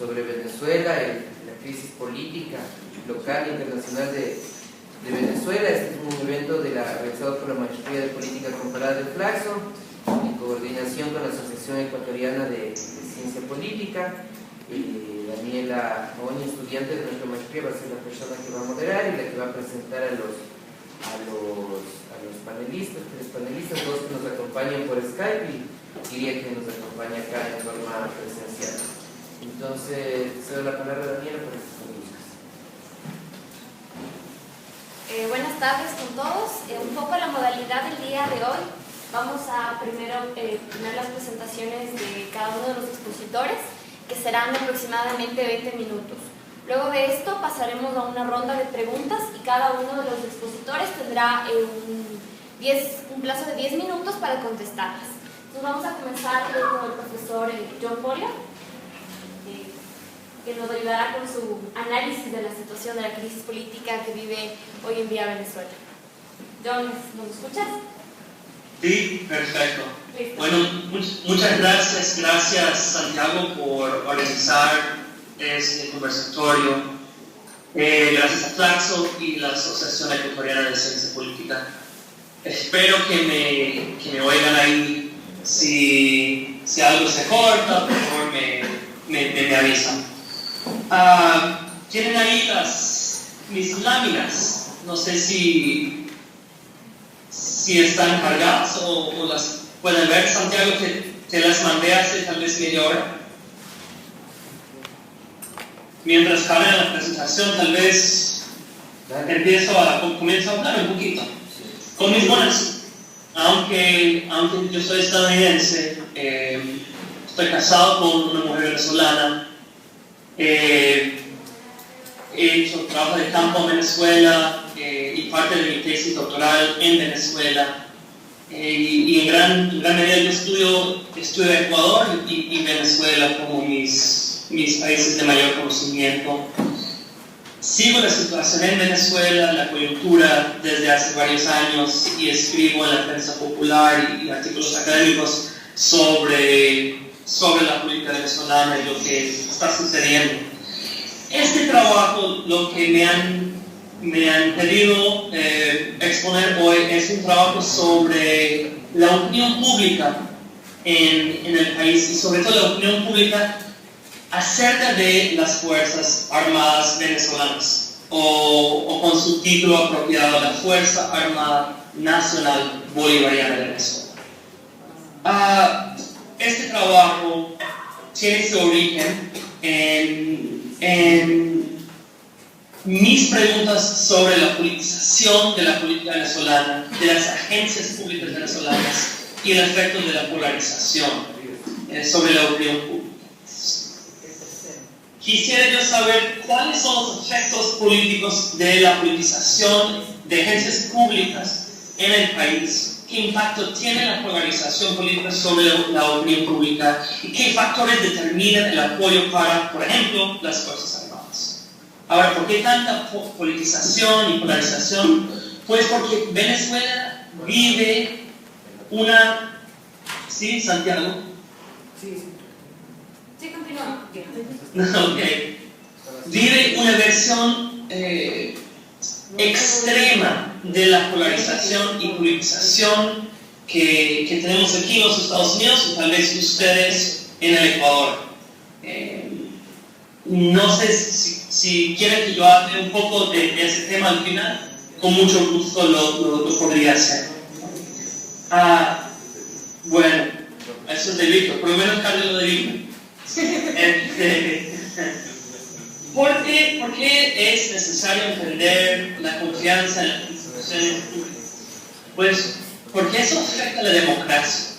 sobre Venezuela, la crisis política local e internacional de Venezuela. Este es un evento realizado por la Maestría de Política Comparada de Flaxo, en coordinación con la Asociación Ecuatoriana de Ciencia Política. Daniela Oña, estudiante de nuestra maestría, va a ser la persona que va a moderar y la que va a presentar a los panelistas, tres panelistas, dos que nos acompañan por Skype y diría que nos acompaña acá en forma presencial. Entonces, cedo la palabra a Daniela para que se conduzcas. Buenas tardes con todos. Un poco la modalidad del día de hoy. Vamos a primero tener las presentaciones de cada uno de los expositores, que serán aproximadamente 20 minutos. Luego de esto pasaremos a una ronda de preguntas y cada uno de los expositores tendrá un plazo de 10 minutos para contestarlas. Entonces vamos a comenzar con el profesor John Polio, que nos ayudará con su análisis de la situación de la crisis política que vive hoy en día Venezuela. John, ¿nos escuchas? Sí, perfecto. Listo. Bueno, muchas gracias. Gracias, Santiago, por organizar este conversatorio. Gracias a Flaxo y la Asociación Ecuatoriana de Ciencia Política. Espero que me oigan ahí. Si algo se corta, por favor me avisan. Tienen ahí mis láminas. No sé si están cargadas o las pueden ver. Santiago, te las mandé hace tal vez media hora. Mientras cargan la presentación, tal vez comienzo a hablar un poquito. Con mis buenas. Aunque yo soy estadounidense, estoy casado con una mujer venezolana. He hecho trabajo de campo en Venezuela y parte de mi tesis doctoral en Venezuela. Y en gran medida yo estudio Ecuador y Venezuela como mis países de mayor conocimiento. Sigo la situación en Venezuela, la coyuntura desde hace varios años y escribo en la prensa popular y artículos académicos sobre la política venezolana y lo que está sucediendo. Este trabajo, lo que me han pedido exponer hoy, es un trabajo sobre la opinión pública en el país y sobre todo la opinión pública acerca de las Fuerzas Armadas venezolanas o con su título apropiado, la Fuerza Armada Nacional Bolivariana de Venezuela. Este trabajo tiene su origen en mis preguntas sobre la politización de la política venezolana, de las agencias públicas venezolanas y el efecto de la polarización sobre la opinión pública. Quisiera yo saber cuáles son los efectos políticos de la politización de agencias públicas en el país, qué impacto tiene la polarización política sobre la opinión pública y qué factores determinan el apoyo para, por ejemplo, las Fuerzas Armadas. Ahora, ¿por qué tanta politización y polarización? Pues porque Venezuela vive una... ¿Sí, Santiago? Sí, continúa. Okay. Vive una versión extrema de la polarización y politización que tenemos aquí en los Estados Unidos y tal vez ustedes en el Ecuador. No sé si quieren que yo hable un poco de ese tema al final, con mucho gusto lo podría hacer. Bueno, eso es de Víctor, por lo menos Carlos de Víctor. ¿Por qué es necesario entender la confianza en las instituciones públicas? Pues porque eso afecta a la democracia,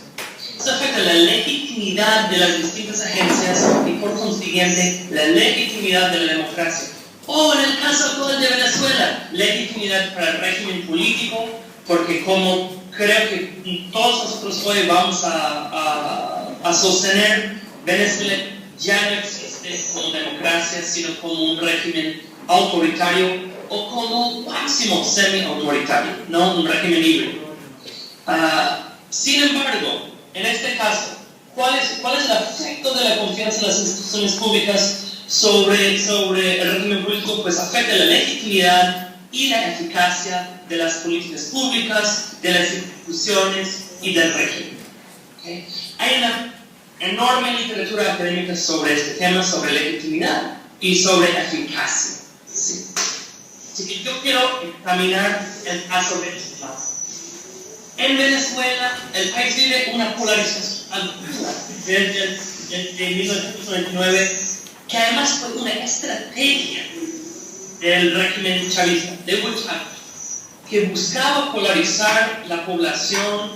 eso afecta a la legitimidad de las distintas agencias y por consiguiente la legitimidad de la democracia. O en el caso actual de Venezuela, legitimidad para el régimen político, porque como creo que todos nosotros hoy vamos a sostener, Venezuela ya no existe como democracia, sino como un régimen autoritario o como máximo semi-autoritario, ¿no? Un régimen híbrido. Sin embargo, en este caso, ¿Cuál es el efecto de la confianza en las instituciones públicas sobre el régimen político? Pues afecta la legitimidad y la eficacia de las políticas públicas, de las instituciones y del régimen. ¿Okay? Hay una enorme literatura académica sobre este tema, sobre legitimidad y sobre eficacia. ¿Sí? Así que yo quiero examinar el caso venezolano. En Venezuela, el país vive una polarización desde 1999, que además fue una estrategia del régimen chavista, de Hugo Chávez, que buscaba polarizar la población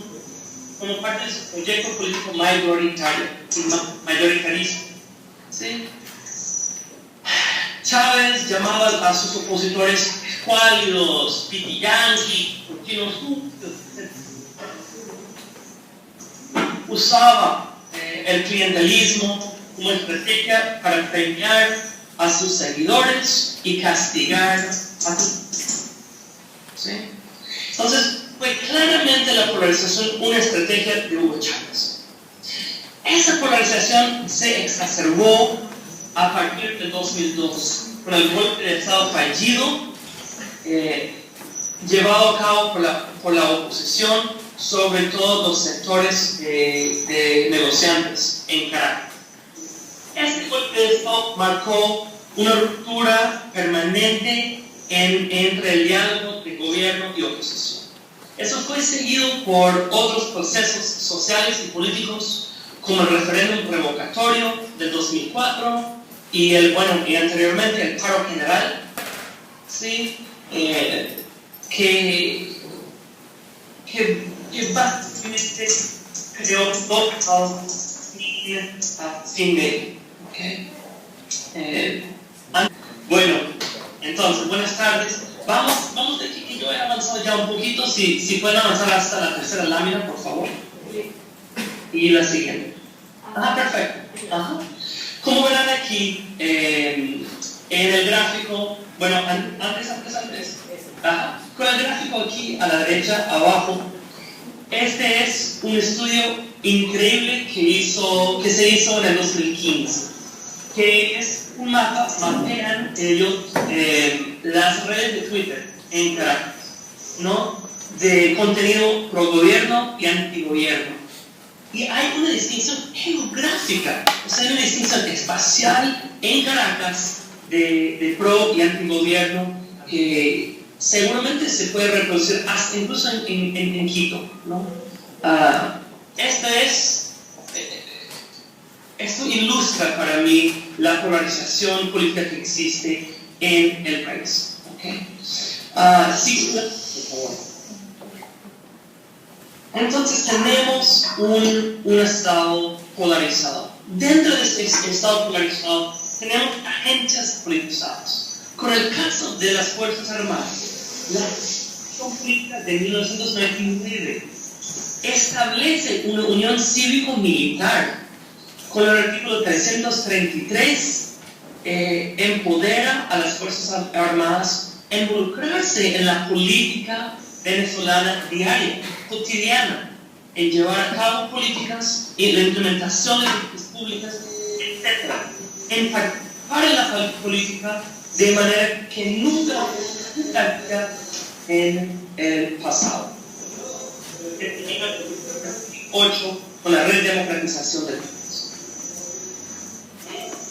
como parte de su proyecto político mayoritarismo. ¿Sí? Chávez llamaba a sus opositores escuálidos, pitiyanqui, cochinos sucios, etc. Usaba el clientelismo como estrategia para premiar a sus seguidores y castigar a sus... ¿Sí? Entonces, fue claramente la polarización una estrategia de Hugo Chávez. Esa polarización se exacerbó a partir de 2002, con el golpe de Estado fallido llevado a cabo por la oposición, sobre todo los sectores de negociantes en Caracas. Este golpe de Estado marcó una ruptura permanente entre el diálogo de gobierno y oposición. Eso fue seguido por otros procesos sociales y políticos, como el referéndum revocatorio del 2004 y anteriormente el paro general, ¿sí? que básicamente creó dos sin medio. ¿Okay? Bueno, entonces, buenas tardes. Vamos de aquí, que yo he avanzado ya un poquito. Si pueden avanzar hasta la tercera lámina, por favor. Y la siguiente. Perfecto. Como verán aquí, en el gráfico, antes. Con el gráfico aquí a la derecha, abajo, este es un estudio increíble que se hizo en el 2015, que es un mapa, mapean ellos las redes de Twitter en Caracas, ¿no? De contenido pro gobierno y antigobierno. Y hay una distinción geográfica, o sea, hay una distinción espacial en Caracas de pro y antigobierno que seguramente se puede reproducir hasta incluso en Quito, ¿no? Esto ilustra para mí la polarización política que existe en el país. ¿Okay? Sí, por favor. Entonces tenemos un estado polarizado. Dentro de este estado polarizado tenemos agencias politizadas. Con el caso de las Fuerzas Armadas, la Constitución Política de 1999 establece una unión cívico-militar. Con el artículo 333 empodera a las Fuerzas Armadas a involucrarse en la política venezolana diaria, cotidiana, en llevar a cabo políticas y la implementación de políticas públicas, etc. En participar en la política de manera que nunca práctica en el pasado. 8 con la redemocratización del país.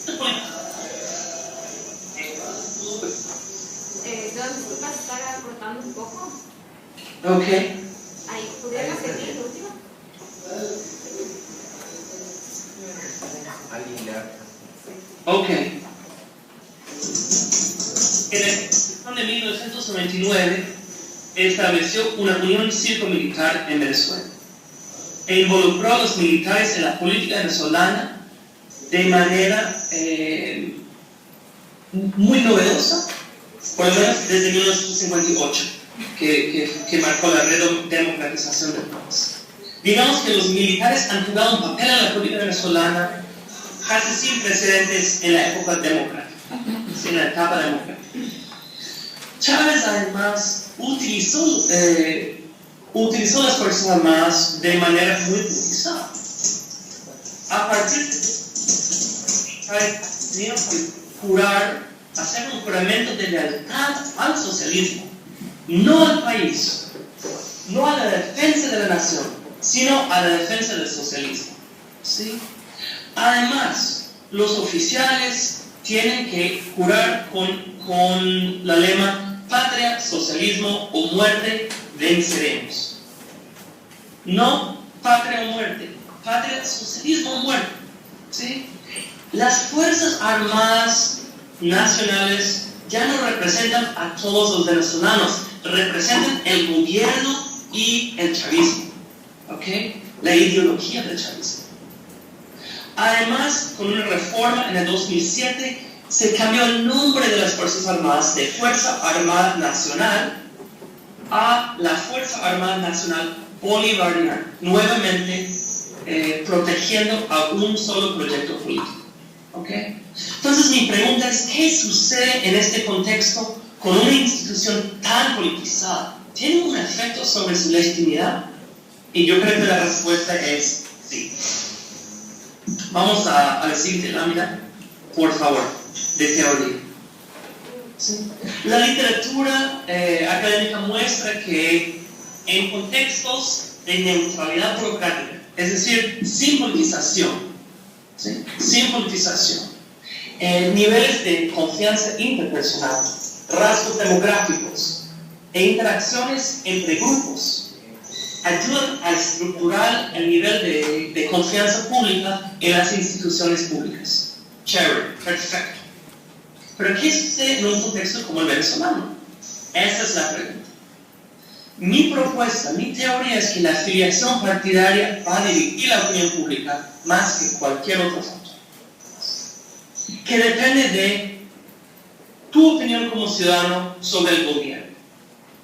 Disculpa, se está cortando un poco. Ok. Ahí, ¿pudieron repetir el último? Ok. En la Constitución de 1999 estableció una unión cívico-militar en Venezuela e involucró a los militares en la política venezolana de manera muy novedosa, por lo menos desde 1958, que marcó la redemocratización del país. Digamos que los militares han jugado un papel en la política venezolana casi sin precedentes en la época democrática, en la etapa democrática. Chávez además utilizó las Fuerzas Armadas de manera muy politizada. a partir de tenían que jurar, hacer un juramento de lealtad al socialismo, no al país, no a la defensa de la nación, sino a la defensa del socialismo. ¿Sí? Además, los oficiales tienen que jurar con la lema patria, socialismo o muerte, venceremos. No patria o muerte, patria, socialismo o muerte. ¿Sí? Las Fuerzas Armadas Nacionales ya no representan a todos los venezolanos, representan el gobierno y el chavismo, ¿okay? La ideología del chavismo. Además, con una reforma en el 2007, se cambió el nombre de las Fuerzas Armadas de Fuerza Armada Nacional a la Fuerza Armada Nacional Bolivariana, nuevamente protegiendo a un solo proyecto político. ¿Okay? Entonces mi pregunta es, ¿qué sucede en este contexto con una institución tan politizada? ¿Tiene un efecto sobre su legitimidad? Y yo creo que la respuesta es sí. Vamos a la siguiente lámina, por favor, de teoría. ¿Sí? La literatura académica muestra que en contextos de neutralidad burocrática, es decir, sin politización, ¿sí? Sin politización, niveles de confianza interpersonal, rasgos demográficos e interacciones entre grupos ayudan a estructurar el nivel de confianza pública en las instituciones públicas. Chévere, perfecto. Pero ¿qué sucede en un contexto como el venezolano? Esa es la pregunta. Mi propuesta, mi teoría es que la afiliación partidaria va a dividir la opinión pública más que cualquier otro factor. Que depende de tu opinión como ciudadano sobre el gobierno,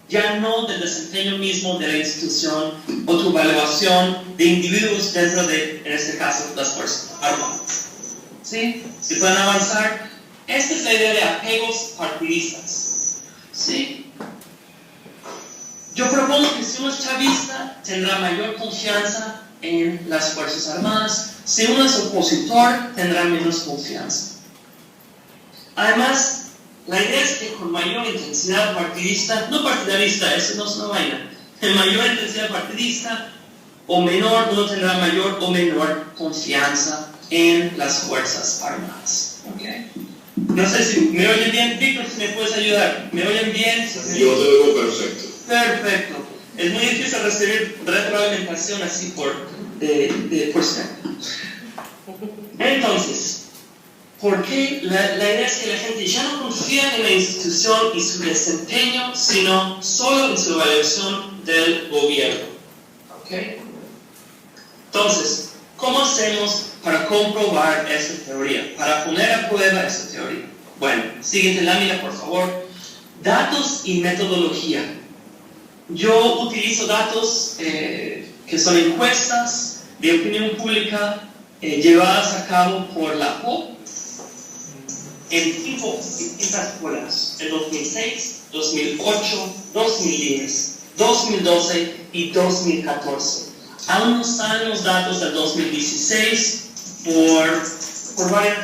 ya no del desempeño mismo de la institución o tu evaluación de individuos dentro de, en este caso, las Fuerzas Armadas. ¿Sí? Si pueden avanzar. Esta es la idea de apegos partidistas. ¿Sí? Yo propongo que si uno es chavista, tendrá mayor confianza en las Fuerzas Armadas. Si uno es opositor, tendrá menos confianza. Además, la idea es que con mayor intensidad partidista, no partidarista, eso no es una vaina, en mayor intensidad partidista o menor, uno tendrá mayor o menor confianza en las Fuerzas Armadas. ¿Okay? No sé si me oyen bien, Víctor, si me puedes ayudar. ¿Me oyen bien? Yo te oigo perfecto. Perfecto. Es muy difícil recibir retroalimentación así por siempre. Entonces, ¿por qué? La idea es que la gente ya no confía en la institución y su desempeño, sino solo en su evaluación del gobierno. ¿Okay? Entonces, ¿cómo hacemos para comprobar esta teoría? Para poner a prueba esta teoría. Bueno, siguiente lámina, por favor. Datos y metodología. Yo utilizo datos que son encuestas de opinión pública llevadas a cabo por la POP en 5 distintas escuelas, en 2006, 2008, 2010, 2012 y 2014. Aún no salen los datos del 2016 por varias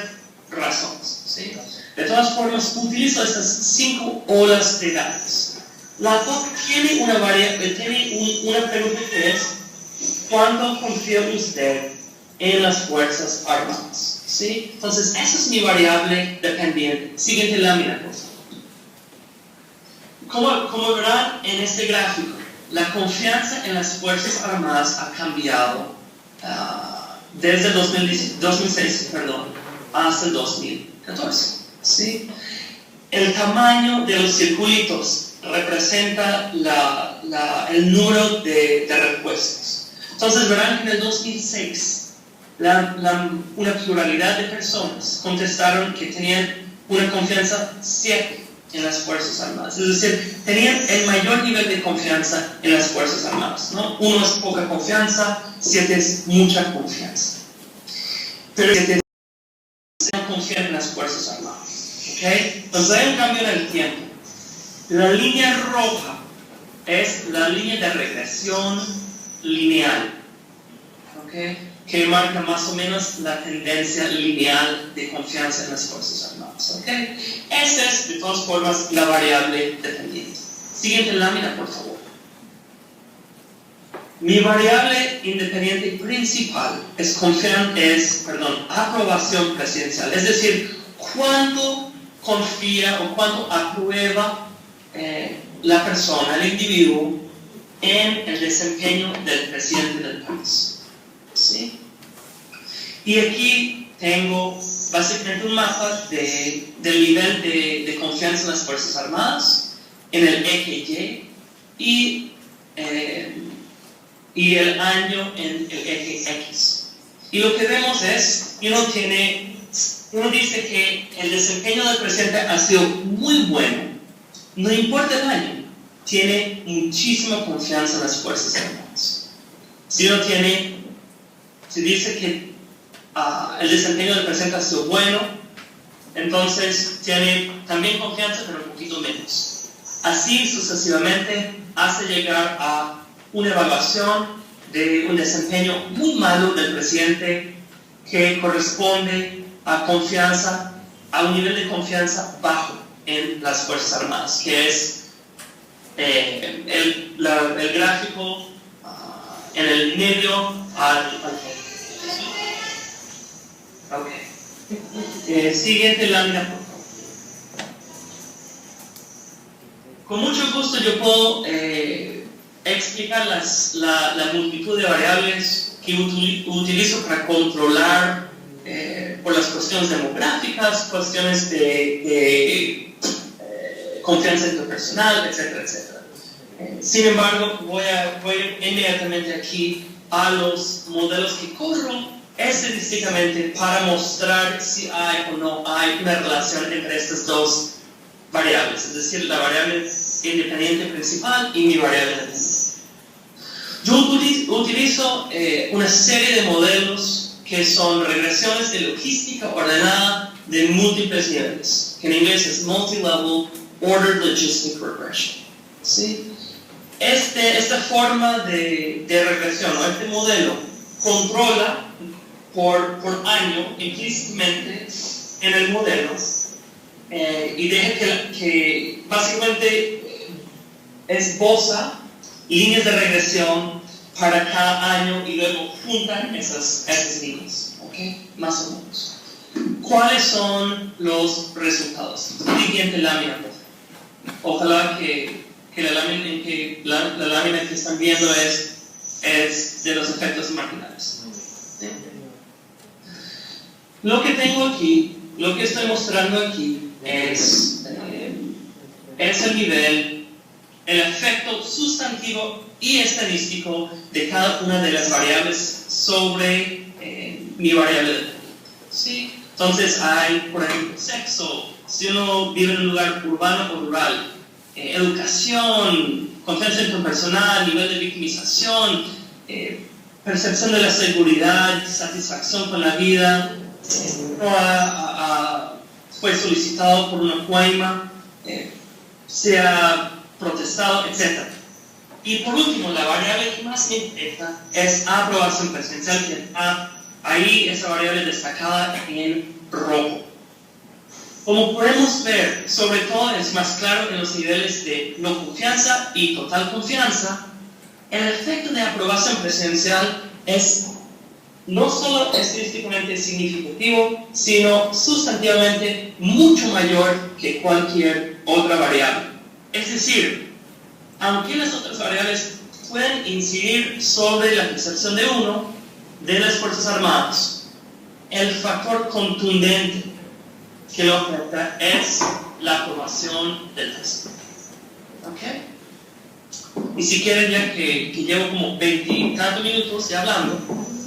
razones. ¿Sí? De todas formas, utilizo estas 5 olas de datos. La POP tiene una pregunta que es: ¿cuánto confía usted en las Fuerzas Armadas? ¿Sí? Entonces, esa es mi variable dependiente. Siguiente lámina, por favor. Como verán en este gráfico, la confianza en las Fuerzas Armadas ha cambiado desde el 2006 hasta el 2014. ¿Sí? El tamaño de los circulitos representa el número de respuestas. Entonces verán que en el 2006 una pluralidad de personas contestaron que tenían una confianza 7 en las Fuerzas Armadas. Es decir, tenían el mayor nivel de confianza en las Fuerzas Armadas, ¿no? 1 es poca confianza, 7 es mucha confianza. Pero 7 no confían en las Fuerzas Armadas. ¿Okay? Entonces hay un cambio en el tiempo. La línea roja es la línea de regresión lineal. ¿Okay? que marca más o menos la tendencia lineal de confianza en las Fuerzas Armadas. ¿Okay? Esa es, de todas formas, la variable dependiente. Siguiente lámina, por favor. Mi variable independiente principal es aprobación presidencial, es decir, cuánto confía o cuánto aprueba la persona, el individuo, en el desempeño del presidente del país. ¿Sí? Y aquí tengo básicamente un mapa del nivel de confianza en las Fuerzas Armadas, en el eje Y y el año en el eje X. Y lo que vemos es, uno dice que el desempeño del presidente ha sido muy bueno, no importa el año, tiene muchísima confianza en las Fuerzas Armadas. Si dice que el desempeño del presidente ha sido bueno, entonces tiene también confianza, pero un poquito menos. Así sucesivamente, hasta llegar a una evaluación de un desempeño muy malo del presidente que corresponde a un nivel de confianza bajo en las Fuerzas Armadas, que es el gráfico en el medio al okay. Siguiente lámina, por favor. Con mucho gusto yo puedo explicar la multitud de variables que utilizo para controlar por las cuestiones demográficas, cuestiones de confianza interpersonal, etcétera, etcétera. Sin embargo, voy a ir inmediatamente aquí a los modelos que corro estadísticamente para mostrar si hay o no hay una relación entre estas dos variables, es decir, la variable independiente principal y mi variable dependiente. Yo utilizo una serie de modelos que son regresiones de logística ordenada de múltiples niveles, que en inglés es Multi-Level Ordered Logistic Regression. ¿Sí? Esta forma de regresión, o este modelo, controla por año implícitamente en el modelo y deja que básicamente esboza líneas de regresión para cada año y luego juntan esas líneas, ¿okay? Más o menos. ¿Cuáles son los resultados? Siguiente lámina, por favor. Ojalá que la lámina que están viendo es de los efectos marginales. ¿Sí? Lo que tengo aquí, lo que estoy mostrando aquí es el nivel, el efecto sustantivo y estadístico de cada una de las variables sobre mi variable de dependiente. ¿Sí? Entonces hay, por ejemplo, sexo, si uno vive en un lugar urbano o rural, educación, confianza interpersonal, nivel de victimización, percepción de la seguridad, satisfacción con la vida, fue solicitado por una coima, se ha protestado, etc. Y por último, la variable que más me interesa es aprobación presidencial, que está ahí, esa variable destacada en rojo. Como podemos ver, sobre todo es más claro en los niveles de no confianza y total confianza, el efecto de aprobación presidencial es no solo estadísticamente significativo, sino sustantivamente mucho mayor que cualquier otra variable. Es decir, aunque las otras variables pueden incidir sobre la percepción de uno de las Fuerzas Armadas, el factor contundente que lo afecta es la aprobación del texto. ¿Ok? Y si quieren, ya que llevo como 20 y tantos minutos ya hablando,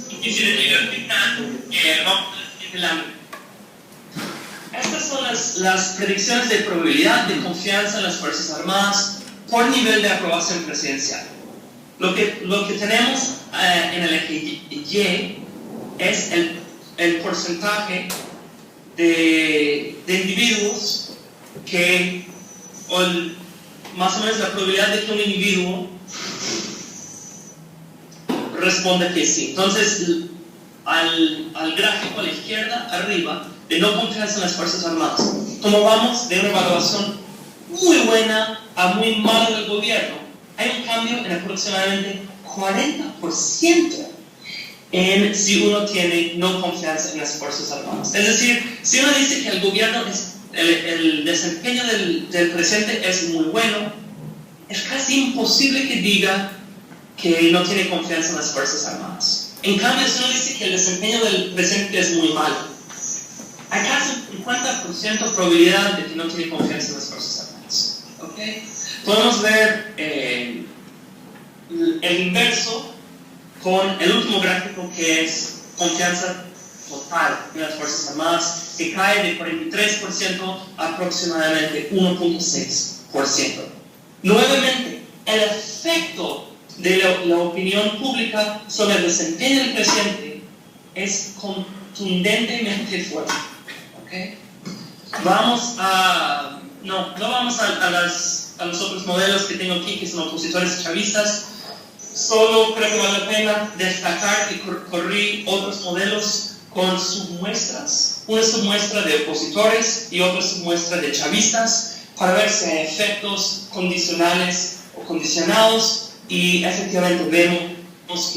y quisiera llegar al final, vamos a la. Estas son las predicciones de probabilidad de confianza en las Fuerzas Armadas por nivel de aprobación presidencial. Lo que tenemos en el eje Y es el porcentaje de individuos que, más o menos la probabilidad de que un individuo responda que sí. Entonces, al gráfico a la izquierda, arriba, de no confianza en las Fuerzas Armadas. Como vamos de una evaluación muy buena a muy mala del gobierno, hay un cambio en aproximadamente 40% en si uno tiene no confianza en las Fuerzas Armadas. Es decir, si uno dice que el gobierno el desempeño del presidente es muy bueno, es casi imposible que diga que no tiene confianza en las Fuerzas Armadas. En cambio, si uno dice que el desempeño del presidente es muy malo, hay casi un 50% probabilidad de que no tiene confianza en las Fuerzas Armadas. ¿Okay? Podemos ver el inverso con el último gráfico, que es confianza total en las Fuerzas Armadas, que cae de 43% a aproximadamente 1.6%. Nuevamente, el efecto de la opinión pública sobre el desempeño del presidente es contundentemente fuerte. ¿Okay? Vamos a... No vamos a los otros modelos que tengo aquí, que son opositores chavistas. Solo creo que vale la pena destacar que corrí otros modelos con submuestras. Una submuestra de opositores y otra submuestra de chavistas, para ver si hay efectos condicionales o condicionados, y efectivamente vemos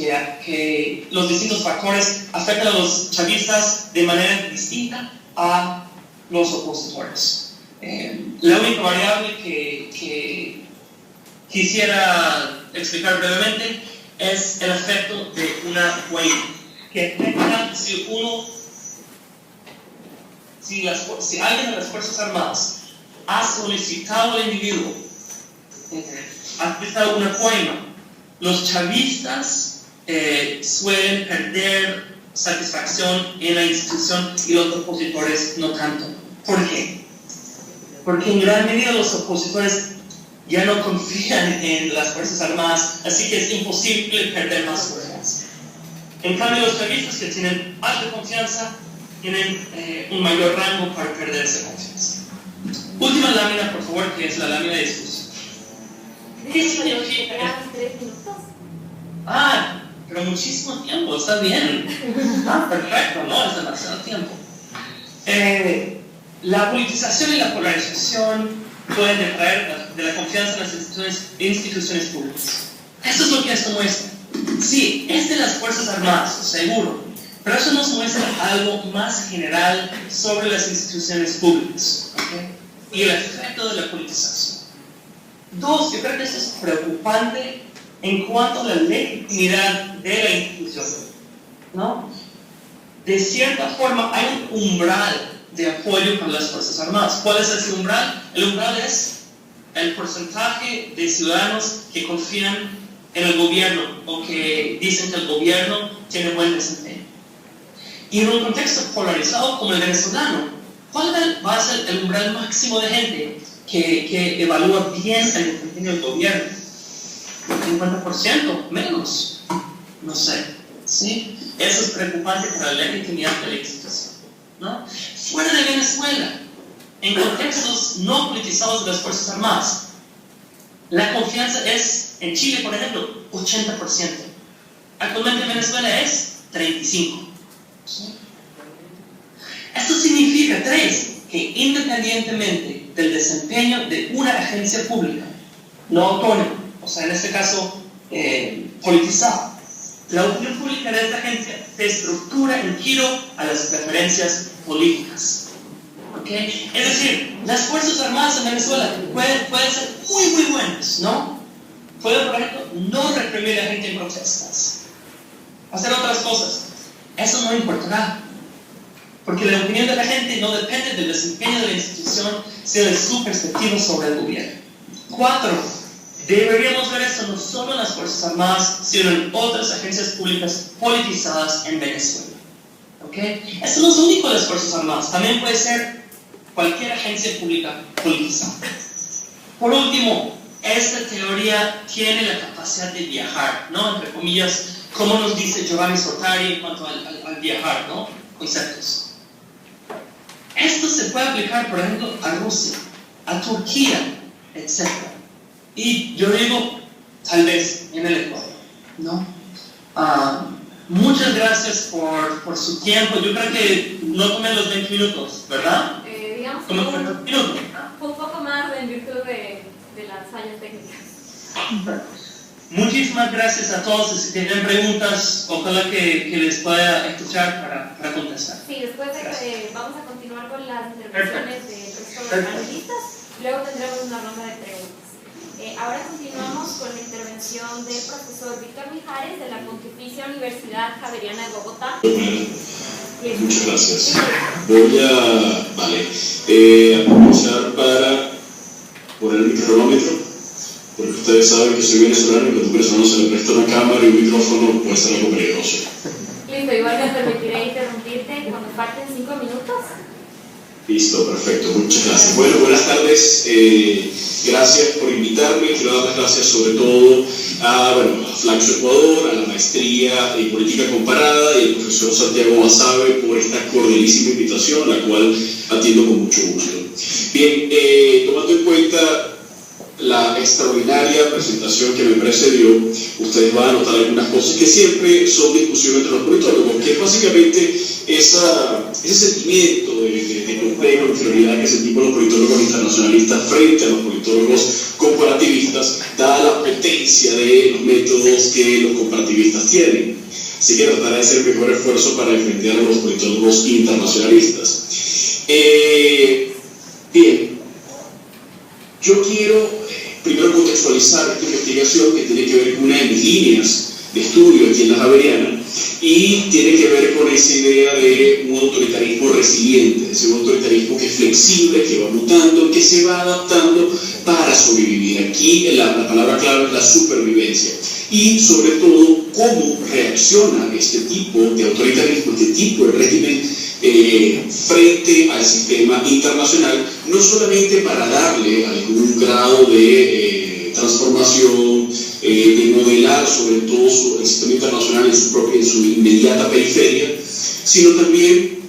que los distintos factores afectan a los chavistas de manera distinta a los opositores. La única variable que quisiera explicar brevemente es el efecto de una huella, que afecta si alguien de las Fuerzas Armadas ha solicitado al individuo, ha prestado una coima, los chavistas suelen perder satisfacción en la institución y los opositores no tanto. ¿Por qué? Porque en gran medida los opositores ya no confían en las Fuerzas Armadas, así que es imposible perder más confianza. En cambio, los chavistas, que tienen alta confianza, tienen un mayor rango para perder esa confianza. Última lámina, por favor, que es la lámina de discusión. ¿Qué significa? 3 minutos. Pero muchísimo tiempo, está bien. Perfecto, no, es demasiado tiempo. La politización y la polarización pueden detraer de la confianza en las instituciones públicas. Eso es lo que esto muestra. Sí, es de las Fuerzas Armadas, seguro, pero eso nos muestra algo más general sobre las instituciones públicas, ¿okay? Y el efecto de la politización. 2, yo creo que esto es preocupante en cuanto a la legitimidad de la institución, ¿no? De cierta forma hay un umbral de apoyo para las Fuerzas Armadas. ¿Cuál es ese umbral? El umbral es el porcentaje de ciudadanos que confían en el gobierno o que dicen que el gobierno tiene buen desempeño. Y en un contexto polarizado como el venezolano, ¿cuál va a ser el umbral máximo de gente que evalúa bien el desempeño del gobierno? ¿50%? Menos. No sé. ¿Sí? Eso es preocupante para la legitimidad de la institución, ¿no? Fuera de Venezuela, en contextos no politizados de las Fuerzas Armadas, la confianza es, en Chile, por ejemplo, 80%. Actualmente en Venezuela es 35%. ¿Sí? Esto significa, 3, que independientemente del desempeño de una agencia pública, no autónoma, o sea, en este caso, politizada, la opinión pública de esta agencia se estructura en giro a las preferencias políticas. ¿Okay? Es decir, las Fuerzas Armadas en Venezuela pueden ser muy, muy buenas, ¿no? Pueden, por ejemplo, no reprimir a la gente en protestas, hacer otras cosas. Eso no importará, porque la opinión de la gente no depende del desempeño de la institución, sino de su perspectiva sobre el gobierno. 4, deberíamos ver esto no solo en las Fuerzas Armadas, sino en otras agencias públicas politizadas en Venezuela. ¿Okay? Esto no es único de las Fuerzas Armadas, también puede ser cualquier agencia pública politizada. Por último, esta teoría tiene la capacidad de viajar, ¿no? Entre comillas, como nos dice Giovanni Sottari en cuanto al viajar, ¿no? Conceptos. Esto se puede aplicar, por ejemplo, a Rusia, a Turquía, etc. Y yo digo, tal vez en el Ecuador, ¿no? muchas gracias por su tiempo. Yo creo que no tomé los 20 minutos, ¿verdad? Digamos ¿Cómo fue? ¿Minutos? Fue un poco más en virtud de las fallas técnicas. Muchísimas gracias a todos. Si tienen preguntas, ojalá que les pueda escuchar para contestar. Sí, después vamos a continuar con las intervenciones del resto de los panelistas. Luego tendremos una ronda de preguntas. Ahora continuamos con la intervención del profesor Víctor Mijares de la Pontificia Universidad Javeriana de Bogotá. Muchas gracias. Voy a aprovechar para poner el cronómetro, porque ustedes saben que soy venezolano y cuando a un venezolano se le presta una cámara y un micrófono puede ser algo peligroso. Listo, igual me permitiré interrumpirte cuando falten 5 minutos. Listo, perfecto, muchas gracias. Bueno, buenas tardes, gracias por invitarme. Quiero dar las gracias sobre todo a Flaxo Ecuador, a la maestría en política comparada y al profesor Santiago Basabe por esta cordialísima invitación, la cual atiendo con mucho gusto. Bien, tomando en cuenta la extraordinaria presentación que me precedió, ustedes van a notar algunas cosas que siempre son discusión entre los politólogos, que es básicamente ese sentimiento de complejo, inferioridad que sentimos los politólogos internacionalistas frente a los politólogos comparativistas, dada la potencia de los métodos que los comparativistas tienen. Así que trataré de hacer el mejor esfuerzo para defender a los politólogos internacionalistas. Bien, yo quiero primero contextualizar esta investigación que tiene que ver con una de mis líneas de estudio aquí en la Javeriana y tiene que ver con esa idea de un autoritarismo resiliente, ese autoritarismo que es flexible, que va mutando, que se va adaptando para sobrevivir. Aquí la palabra clave es la supervivencia y sobre todo cómo reacciona este tipo de autoritarismo, este tipo de régimen frente al sistema internacional, no solamente para darle algún grado de transformación, de modelar sobre todo el sistema internacional en su inmediata periferia, sino también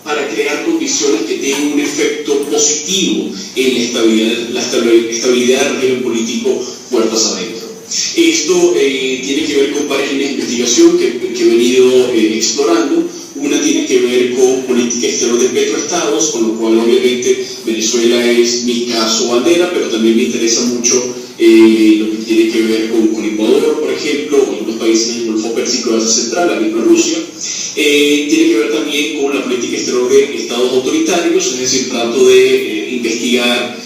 para crear condiciones que tengan un efecto positivo en la estabilidad del régimen político puertas adentro. Esto tiene que ver con varias líneas de investigación que he venido explorando. Una tiene que ver con política exterior de petroestados, con lo cual obviamente Venezuela es mi caso bandera, pero también me interesa mucho lo que tiene que ver con Ecuador, por ejemplo, o algunos países del Golfo Pérsico de Asia Central, la misma Rusia. Tiene que ver también con la política exterior de estados autoritarios, es decir, trato de investigar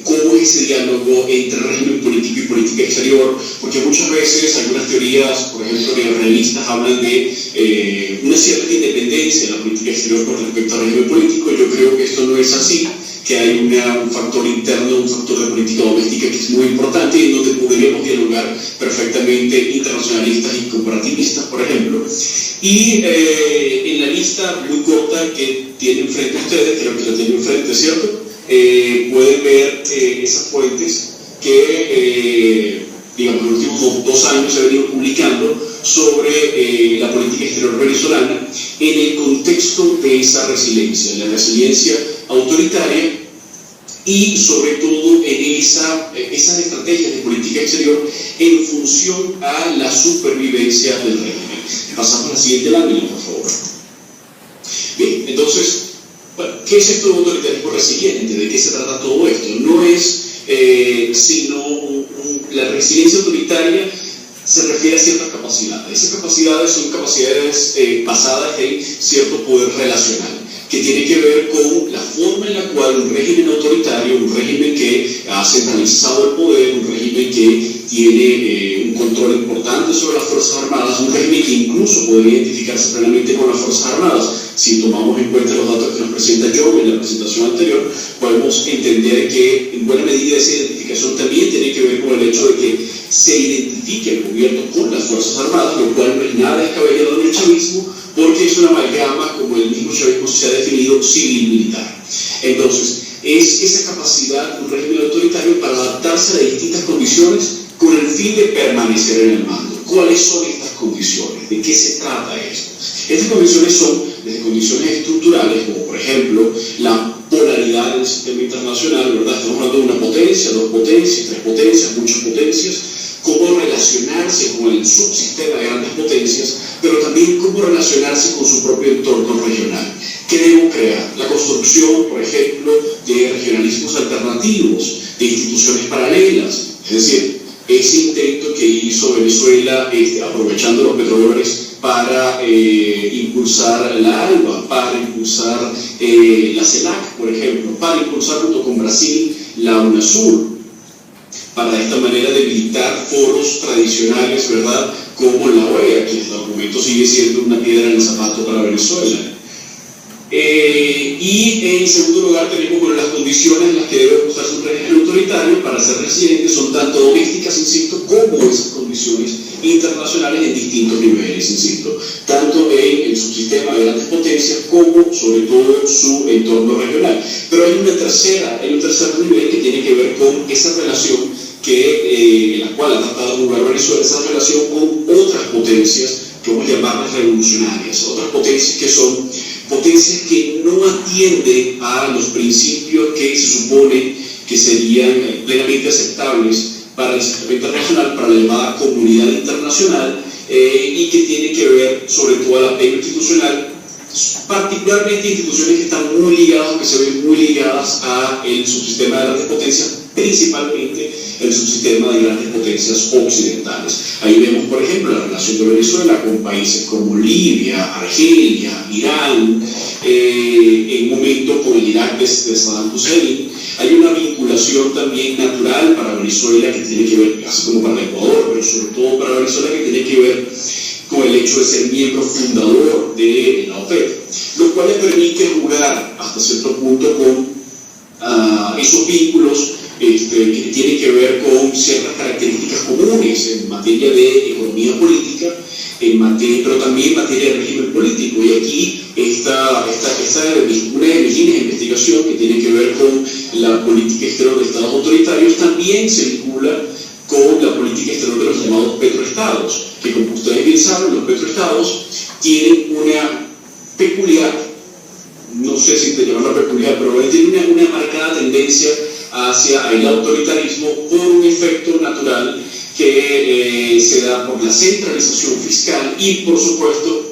cómo es ese diálogo entre régimen político y política exterior, porque muchas veces algunas teorías, por ejemplo, neorrealistas, hablan de una cierta independencia de la política exterior con respecto al régimen político. Yo creo que esto no es así, que hay un factor interno, un factor de política doméstica que es muy importante y en donde podríamos dialogar perfectamente internacionalistas y comparativistas, por ejemplo. Y en la lista muy corta que tienen frente a ustedes, creo que la tienen frente, ¿cierto? Pueden ver esas fuentes que, digamos, en los últimos 2 años se han venido publicando sobre la política exterior venezolana en el contexto de esa resiliencia, la resiliencia autoritaria y sobre todo en esas estrategias de política exterior en función a la supervivencia del régimen. Pasamos a la siguiente lámina, por favor. Bien, entonces, bueno, ¿qué es esto de autoritarismo resiliente? ¿De qué se trata todo esto? No es sino la resiliencia autoritaria se refiere a ciertas capacidades. Esas capacidades son capacidades basadas en cierto poder relacional, que tiene que ver con la forma en la cual un régimen autoritario, un régimen que ha centralizado el poder, un régimen que tiene un control importante sobre las Fuerzas Armadas, un régimen que incluso podría identificarse plenamente con las Fuerzas Armadas. Si tomamos en cuenta los datos que nos presenta Joe en la presentación anterior, podemos entender que en buena medida esa identificación también tiene que ver con el hecho de que se identifique el gobierno con las Fuerzas Armadas, lo cual no es nada descabellado en el chavismo, porque es una amalgama, como el mismo chavismo se ha definido, civil-militar. Entonces, es esa capacidad de un régimen autoritario para adaptarse a distintas condiciones con el fin de permanecer en el mando. ¿Cuáles son estas condiciones? ¿De qué se trata esto? Estas condiciones son desde condiciones estructurales, como por ejemplo la polaridad del sistema internacional, ¿verdad? Estamos hablando de una potencia, 2 potencias, 3 potencias, muchas potencias, cómo relacionarse con el subsistema de grandes potencias, pero también cómo relacionarse con su propio entorno regional. ¿Qué debo crear? La construcción, por ejemplo, de regionalismos alternativos, de instituciones paralelas, es decir, ese intento que hizo Venezuela aprovechando los petrodólares para impulsar la ALBA, para impulsar la CELAC, por ejemplo, para impulsar junto con Brasil la UNASUR, para de esta manera debilitar foros tradicionales, ¿verdad?, como la OEA, que hasta el momento sigue siendo una piedra en el zapato para Venezuela. Y en segundo lugar tenemos, bueno, las condiciones en las que debe ajustarse un régimen autoritario para ser resiliente son tanto domésticas, insisto, como esas condiciones internacionales en distintos niveles, insisto, tanto en el subsistema de grandes potencias como sobre todo su entorno regional. Pero hay un tercer nivel que tiene que ver con esa relación en la cual ha tratado de jugar Venezuela, esa relación con otras potencias que vamos a llamarlas revolucionarias, otras potencias que son potencias que no atienden a los principios que se supone que serían plenamente aceptables para el sistema internacional, para la llamada comunidad internacional, y que tiene que ver sobre todo al apego institucional, particularmente instituciones que están muy ligadas, que se ven muy ligadas al subsistema de grandes potencias, principalmente el subsistema de grandes potencias occidentales. Ahí vemos, por ejemplo, la relación de Venezuela con países como Libia, Argelia, Irán, en un momento con el Irak de Saddam Hussein. Hay una vinculación también natural para Venezuela que tiene que ver, así como para el Ecuador, pero sobre todo para Venezuela, que tiene que ver con el hecho de ser miembro fundador de la OPEP, lo cual le permite jugar hasta cierto punto con esos vínculos que tienen que ver con ciertas características comunes en materia de economía política, pero también en materia de régimen político. Y aquí una de mis líneas de investigación que tiene que ver con la política exterior de estados autoritarios también se vincula con la política exterior de los llamados petroestados, que como ustedes bien saben, los petroestados tienen una peculiar, no sé si te llaman la peculiar, pero tienen una marcada tendencia hacia el autoritarismo por un efecto natural que se da por la centralización fiscal y, por supuesto,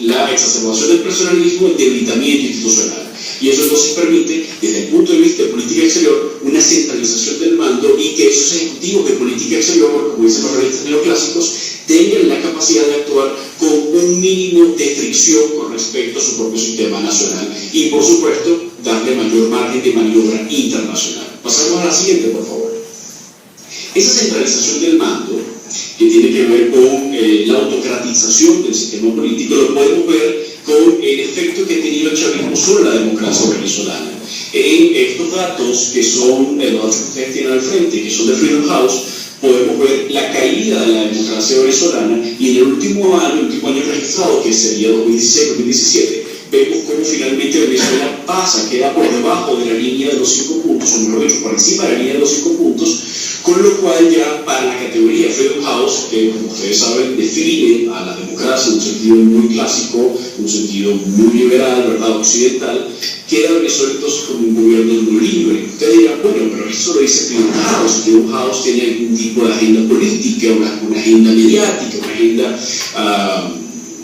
la exacerbación del personalismo, el debilitamiento institucional. Y eso entonces permite, desde el punto de vista de política exterior, una centralización del mando y que esos ejecutivos de política exterior, como dicen los realistas neoclásicos, tengan la capacidad de actuar con un mínimo de fricción con respecto a su propio sistema nacional y, por supuesto, darle mayor margen de maniobra internacional. Pasamos a la siguiente, por favor. Esa centralización del mando, que tiene que ver con la autocratización del sistema político, lo podemos ver con el efecto que ha tenido el chavismo sobre la democracia venezolana. En estos datos, que son los datos que ustedes tienen al frente, que son de Freedom House, podemos ver la caída de la democracia venezolana y en el último año registrado, que sería 2016-2017, vemos cómo finalmente Venezuela queda por debajo de la línea de los 5 puntos, o mejor dicho, por encima de la línea de los 5 puntos, con lo cual ya para la categoría Freedom House, que como ustedes saben define a la democracia en un sentido muy clásico, en un sentido muy liberal, ¿verdad?, occidental, queda Venezuela entonces como un gobierno muy libre. Ustedes dirán, bueno, pero eso lo dice Freedom House. Freedom House tiene algún tipo de agenda política, una agenda mediática, una agenda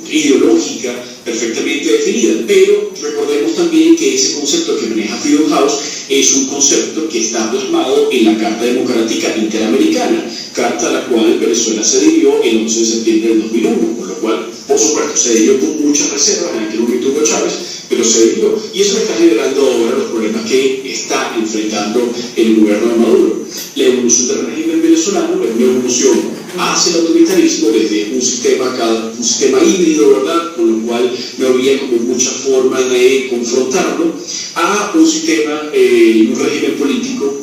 ideológica perfectamente definida, pero recordemos también que ese concepto que maneja Freedom House es un concepto que está plasmado en la Carta Democrática Interamericana, carta a la cual Venezuela se adhirió el 11 de septiembre del 2001, por lo cual, por supuesto, se adhirió con muchas reservas en aquel momento Hugo Chávez, pero se adhirió, y eso le está generando ahora los problemas que está enfrentando el gobierno de Maduro. La evolución del régimen venezolano es una evolución hacia el autoritarismo desde un sistema híbrido, ¿verdad?, con lo cual no había como mucha forma de confrontarlo, a un sistema, un régimen político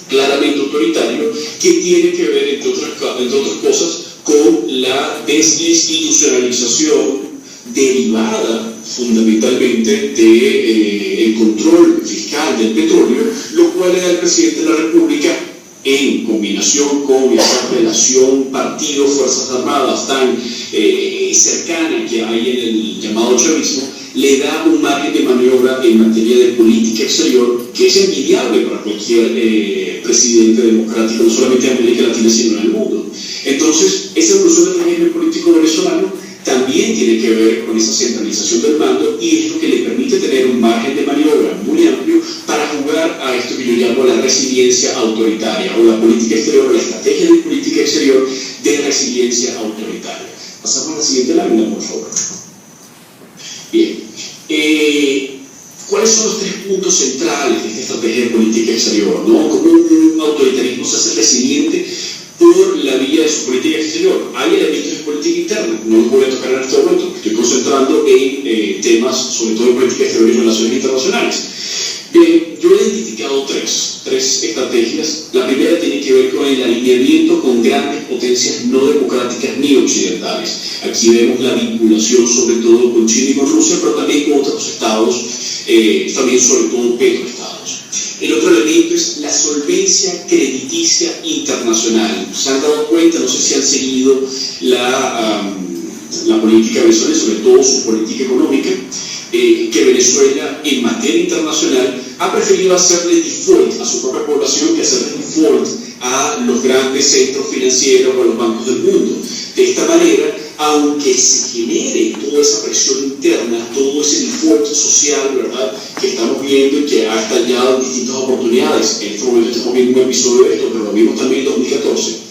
claramente autoritario que tiene que ver, entre otras cosas, con la desinstitucionalización derivada fundamentalmente del control fiscal del petróleo, lo cual le da al presidente de la República, en combinación con esa relación partido-fuerzas armadas tan cercana que hay en el llamado chavismo, le da un margen de maniobra en materia de política exterior que es envidiable para cualquier presidente democrático, no solamente en América Latina, sino en el mundo. Entonces, esa evolución del régimen político venezolano también tiene que ver con esa centralización del mando, y es lo que le permite tener un margen de maniobra muy amplio para jugar a esto que yo llamo la resiliencia autoritaria, o la política exterior, o la estrategia de política exterior de resiliencia autoritaria. Pasamos a la siguiente lámina, por favor. Bien. ¿Cuáles son los 3 puntos centrales de esta estrategia de política exterior? ¿No? ¿Cómo un autoritarismo se hace resiliente por la vía de su política exterior? Hay elementos de política interna, no los voy a tocar en este momento, estoy concentrando en temas sobre todo de política exterior y relaciones internacionales. Bien, yo he identificado tres estrategias. La primera tiene que ver con el alineamiento con grandes potencias no democráticas ni occidentales. Aquí vemos la vinculación sobre todo con China y con Rusia, pero también con otros estados, también sobre todo petroestados. El otro elemento es la solvencia crediticia internacional. ¿Se han dado cuenta? No sé si han seguido la política venezolana, sobre todo su política económica, que Venezuela en materia internacional ha preferido hacerle default a su propia población que hacerle default a los grandes centros financieros o a los bancos del mundo. De esta manera, aunque se genere toda esa presión interna, todo ese default social, ¿verdad?, que estamos viendo y que ha estallado en distintas oportunidades. En este momento estamos viendo un episodio de esto, pero lo vimos también en 2014.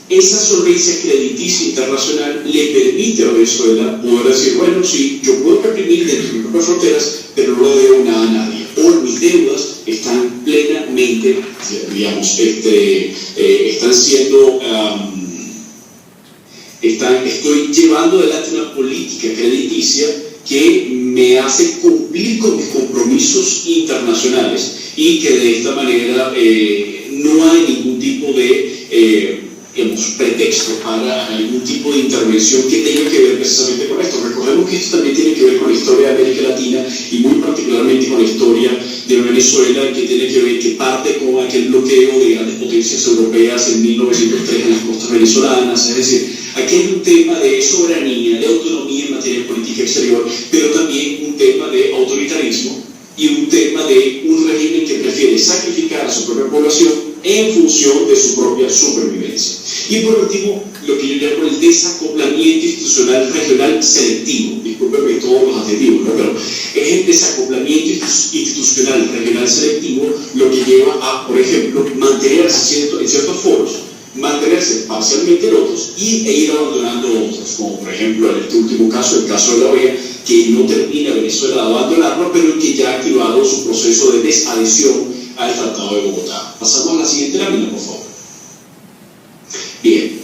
Esa solvencia crediticia internacional le permite a Venezuela poder decir, bueno, sí, yo puedo reprimir dentro de mis propias fronteras, pero no le debo nada a nadie. Hoy mis deudas están plenamente, digamos, están siendo... estoy llevando adelante una política crediticia que me hace cumplir con mis compromisos internacionales, y que de esta manera no hay ningún tipo de pretexto para algún tipo de intervención que tenga que ver precisamente con esto. Recordemos que esto también tiene que ver con la historia de América Latina, y muy particularmente con la historia de Venezuela, que tiene que ver, que parte con aquel bloqueo de grandes potencias europeas en 1903 en las costas venezolanas. Es decir, aquí hay un tema de soberanía, de autonomía en materia de política exterior, pero también un tema de autoritarismo y un tema de un régimen que prefiere sacrificar a su propia población en función de su propia supervivencia. Y por último, lo que yo llamo el desacoplamiento institucional regional selectivo. Discúlpenme todos los adjetivos, ¿no? Pero es el desacoplamiento institucional regional selectivo lo que lleva a, por ejemplo, mantenerse en ciertos foros, mantenerse parcialmente en otros e ir abandonando otros, como por ejemplo en este último caso, el caso de la OEA, que no termina Venezuela de abandonarlo, pero que ya ha activado su proceso de desadhesión al Tratado de Bogotá. Pasamos a la siguiente lámina, por favor. Bien,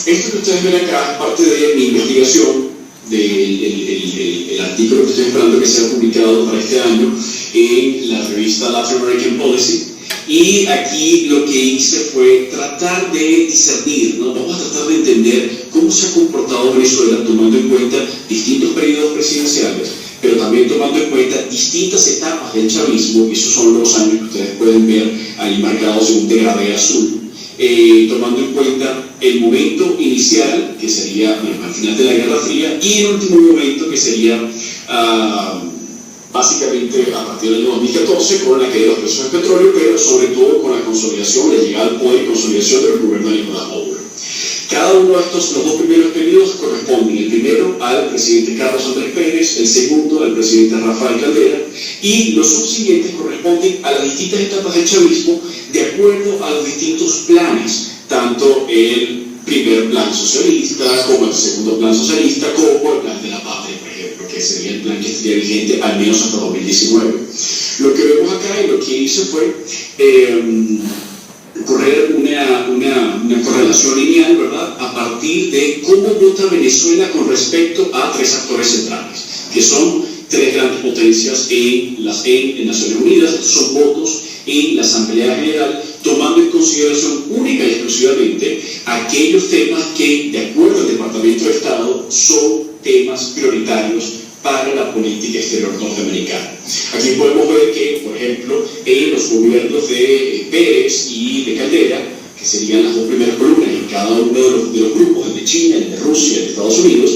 esto que ustedes ven acá es parte de mi investigación, del artículo que estoy esperando que sea publicado para este año en la revista Latin American Policy. Y aquí lo que hice fue tratar de discernir, ¿no? Vamos a tratar de entender cómo se ha comportado Venezuela tomando en cuenta distintos periodos presidenciales, pero también tomando en cuenta distintas etapas del chavismo. Esos son los años que ustedes pueden ver ahí marcados en un degradé azul, tomando en cuenta el momento inicial, que sería al final de la Guerra Fría, y el último momento, que sería básicamente a partir del año 2014, con la caída de los precios del petróleo, pero sobre todo con la consolidación, la llegada al poder y consolidación del gobierno de Nicolás Maduro. Cada uno de estos, los dos primeros periodos, corresponden: el primero al presidente Carlos Andrés Pérez, el segundo al presidente Rafael Caldera, y los subsiguientes corresponden a las distintas etapas del chavismo de acuerdo a los distintos planes, tanto el primer plan socialista, como el segundo plan socialista, como el plan de la patria, por ejemplo, que sería el plan que estaría vigente al menos hasta 2019. Lo que vemos acá, y lo que hice fue correr una correlación lineal, ¿verdad?, a partir de cómo vota Venezuela con respecto a tres actores centrales, que son tres grandes potencias en Naciones Unidas. Estos son votos en la Asamblea General, tomando en consideración única y exclusivamente aquellos temas que, de acuerdo al Departamento de Estado, son temas prioritarios para la política exterior norteamericana. Aquí podemos ver que, por ejemplo, en los gobiernos de Pérez y de Caldera, que serían las dos primeras columnas en cada uno de los grupos, el de China, el de Rusia, el de Estados Unidos,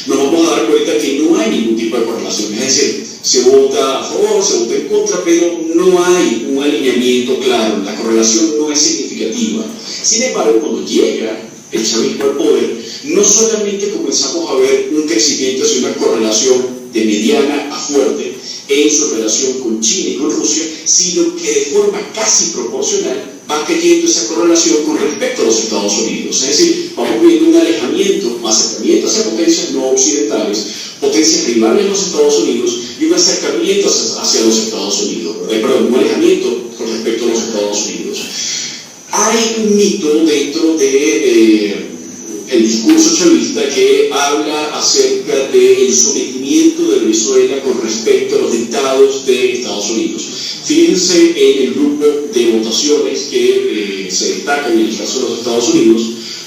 nos vamos a dar cuenta que no hay ningún tipo de correlación. Es decir, se vota a favor, se vota en contra, pero no hay un alineamiento claro, la correlación no es significativa. Sin embargo, cuando llega el chavismo al poder, no solamente comenzamos a ver un crecimiento hacia una correlación de mediana a fuerte en su relación con China y con Rusia, sino que de forma casi proporcional va cayendo esa correlación con respecto a los Estados Unidos. Es decir, vamos viendo un alejamiento, un acercamiento hacia potencias no occidentales, potencias rivales de los Estados Unidos y un acercamiento hacia los Estados Unidos, un alejamiento con respecto a los Estados Unidos. Hay un mito dentro de el discurso chavista que habla acerca del sometimiento de Venezuela con respecto a los dictados de Estados Unidos. Fíjense en el grupo de votaciones que se destacan en el caso de los Estados Unidos,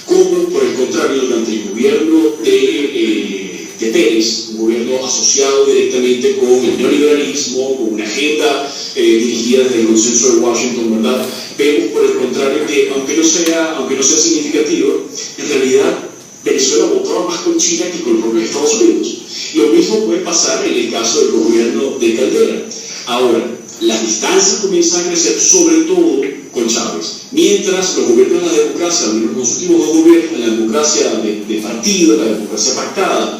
como por el contrario durante el gobierno de Pérez, un gobierno asociado directamente con el neoliberalismo, con una agenda dirigida desde el consenso de Washington, ¿verdad? Vemos por el contrario que, aunque no sea significativo, en realidad Venezuela votaba más con China que con los propios Estados Unidos. Lo mismo puede pasar en el caso del gobierno de Caldera. Ahora, las distancias comienzan a crecer sobre todo con Chávez, mientras los gobiernos de la democracia, los últimos dos gobiernos, la democracia de partido, la democracia pactada,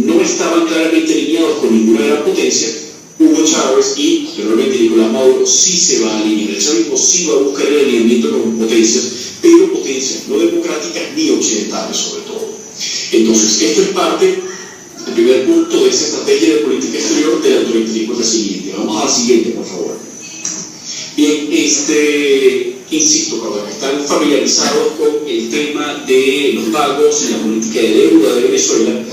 no estaban claramente alineados con ninguna gran potencia. Hugo Chávez y posteriormente Nicolás Maduro sí se va a alinear. El chavismo sí va a buscar el alineamiento con potencias, pero potencias no democráticas ni occidentales sobre todo. Entonces, esto es parte, el primer punto de esa estrategia de política exterior del autoritarismo es la siguiente. Vamos a la siguiente, por favor. Bien, insisto, están familiarizados con el tema de los pagos y la política de deuda de Venezuela.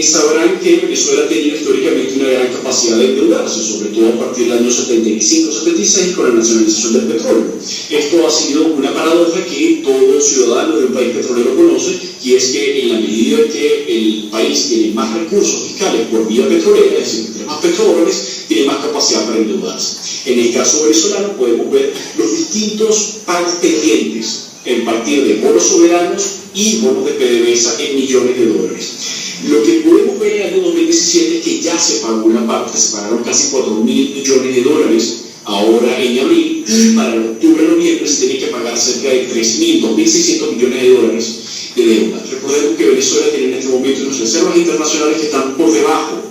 Sabrán que Venezuela ha tenido históricamente una gran capacidad de endeudarse, sobre todo a partir del año 75-76 con la nacionalización del petróleo. Esto ha sido una paradoja que todo ciudadano de un país petrolero conoce, y es que en la medida que el país tiene más recursos fiscales por vía petrolera, es decir, tiene más petrodólares, tiene más capacidad para endeudarse. En el caso venezolano podemos ver los distintos pagos pendientes en partir de bonos soberanos y bonos de PDVSA en millones de dólares. Lo que podemos ver en el año 2017 es que ya se pagó una parte, se pagaron casi 4.000 millones de dólares ahora en abril, y para octubre-noviembre se tiene que pagar cerca de 2.600 millones de dólares de deuda. Recordemos que Venezuela tiene en este momento unas reservas internacionales que están por debajo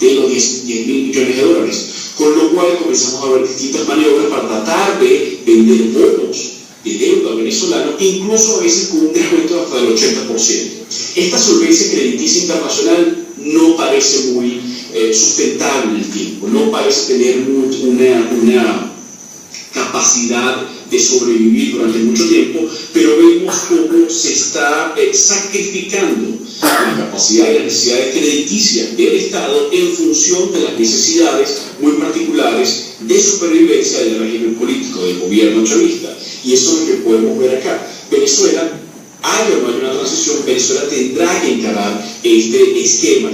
de los 10.000 millones de dólares, con lo cual comenzamos a ver distintas maniobras para tratar de vender bonos de deuda venezolano, incluso a veces con un descuento hasta del 80%. Esta solvencia crediticia internacional no parece muy sustentable en el tiempo, no parece tener una capacidad de sobrevivir durante mucho tiempo, pero vemos cómo se está sacrificando la capacidad y las necesidades crediticias del Estado en función de las necesidades muy particulares de supervivencia del régimen político del gobierno chavista. Y eso es lo que podemos ver acá. Venezuela, haya o no haya una transición, Venezuela tendrá que encarar este esquema,